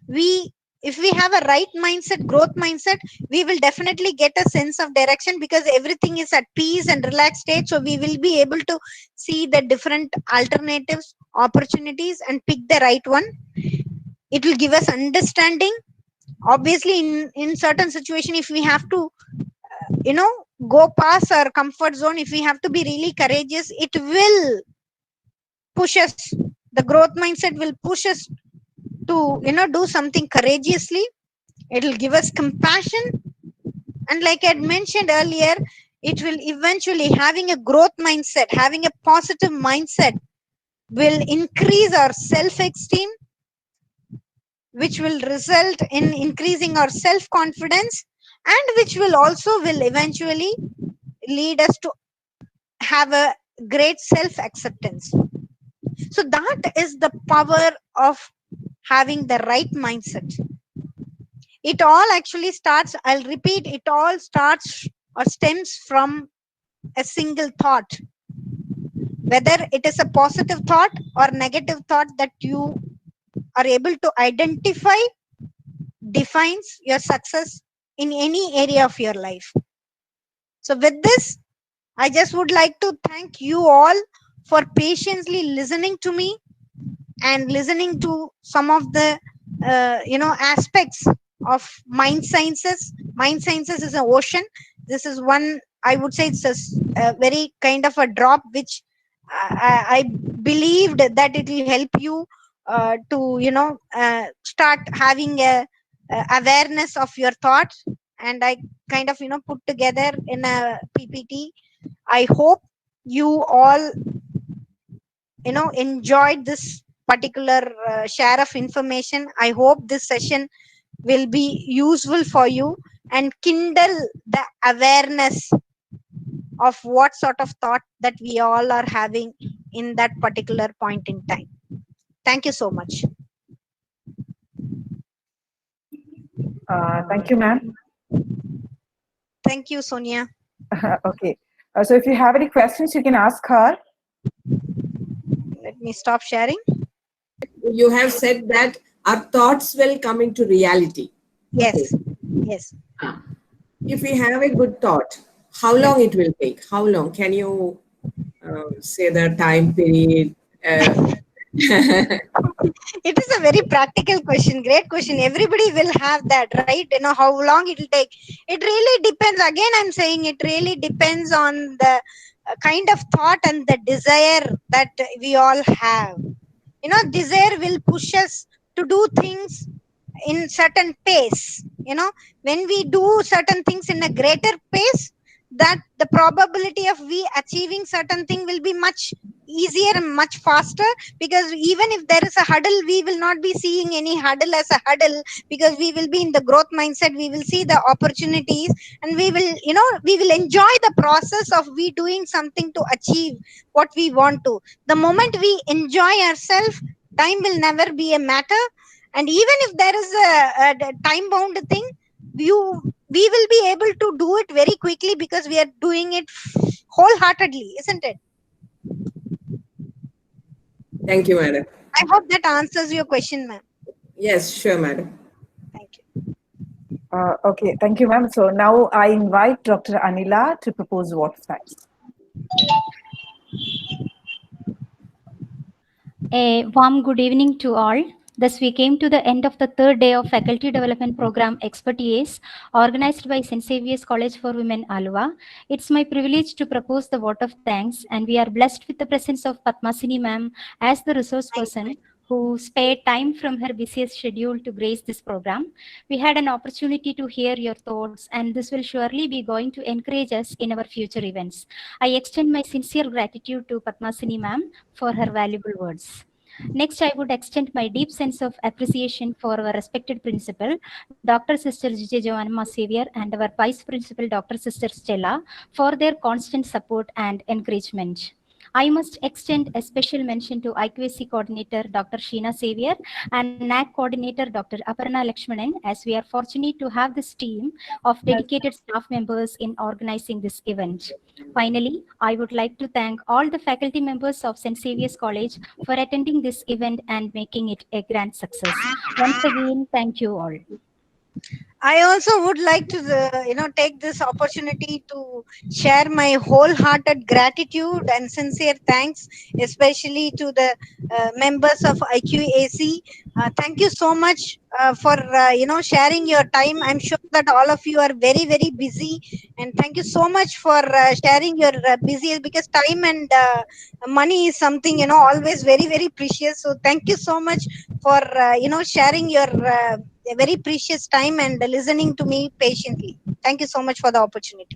We If we have a right mindset, growth mindset, we will definitely get a sense of direction, because everything is at peace and relaxed state. So we will be able to see the different alternatives, opportunities, and pick the right one. It will give us understanding. Obviously, in certain situation, if we have to you know go past our comfort zone, if we have to be really courageous, it will push us. The growth mindset will push us to do something courageously. It will give us compassion, and like I had mentioned earlier, it will eventually, having a growth mindset, having a positive mindset, will increase our self esteem, which will result in increasing our self confidence, and which will eventually lead us to have a great self acceptance. So that is the power of having the right mindset. It all actually starts, I'll repeat, it all starts or stems from a single thought. Whether it is a positive thought or negative thought that you are able to identify, defines your success in any area of your life. So with this, I just would like to thank you all for patiently listening to me and listening to some of the aspects of mind sciences. Mind sciences is an ocean. This is one, I would say, it's a very kind of a drop which I believed that it will help you to start having a awareness of your thoughts, and I kind of put together in a PPT. I hope you all enjoyed this particular share of information. I hope this session will be useful for you and kindle the awareness of what sort of thought that we all are having in that particular point in time. Thank you so much. Thank you, ma'am. Thank you, Sonia. Okay. So if you have any questions, you can ask her. Let me stop sharing. You have said that our thoughts will come into reality. Yes. Yes. If we have a good thought, how long it will take? How long? Can you say the time period? It is a very practical question. Great question. Everybody will have that, right? How long it will take. It really depends. Again, I'm saying it really depends on the kind of thought and the desire that we all have. Desire will push us to do things in certain pace. When we do certain things in a greater pace, that the probability of we achieving certain thing will be much easier and much faster, because even if there is a hurdle, we will not be seeing any hurdle as a hurdle, because we will be in the growth mindset. We will see the opportunities, and we will enjoy the process of we doing something to achieve what we want to. The moment we enjoy ourselves, time will never be a matter. And even if there is a time bound thing, we will be able to do it very quickly, because we are doing it wholeheartedly, isn't it? Thank you, madam. I hope that answers your question, ma'am. Yes, sure, madam. Thank you. Okay, thank you, ma'am. So now I invite Dr. Anila to propose water facts. A warm good evening to all. Thus, we came to the end of the third day of Faculty Development Program EXPERTEASE, organized by St. Xavier's College for Women, Alva. It's my privilege to propose the vote of thanks, and we are blessed with the presence of Padmasani ma'am as the resource person who spared time from her busiest schedule to grace this program. We had an opportunity to hear your thoughts, and this will surely be going to encourage us in our future events. I extend my sincere gratitude to Padmasani ma'am for her valuable words. Next, I would extend my deep sense of appreciation for our respected principal, Dr. Sister J. Joanna Xavier, and our Vice Principal, Dr. Sister Stella, for their constant support and encouragement. I must extend a special mention to IQAC Coordinator Dr. Sheena Xavier and NAC Coordinator Dr. Aparna Lakshmanan, as we are fortunate to have this team of dedicated staff members in organizing this event. Finally, I would like to thank all the faculty members of St. Xavier's College for attending this event and making it a grand success. Once again, thank you all. I also would like to, take this opportunity to share my wholehearted gratitude and sincere thanks, especially to the members of IQAC. Thank you so much for, sharing your time. I'm sure that all of you are very, very busy, and thank you so much for sharing your busy, because time and money is something, always very, very precious. So thank you so much for, sharing your a very precious time and listening to me patiently. Thank you so much for the opportunity.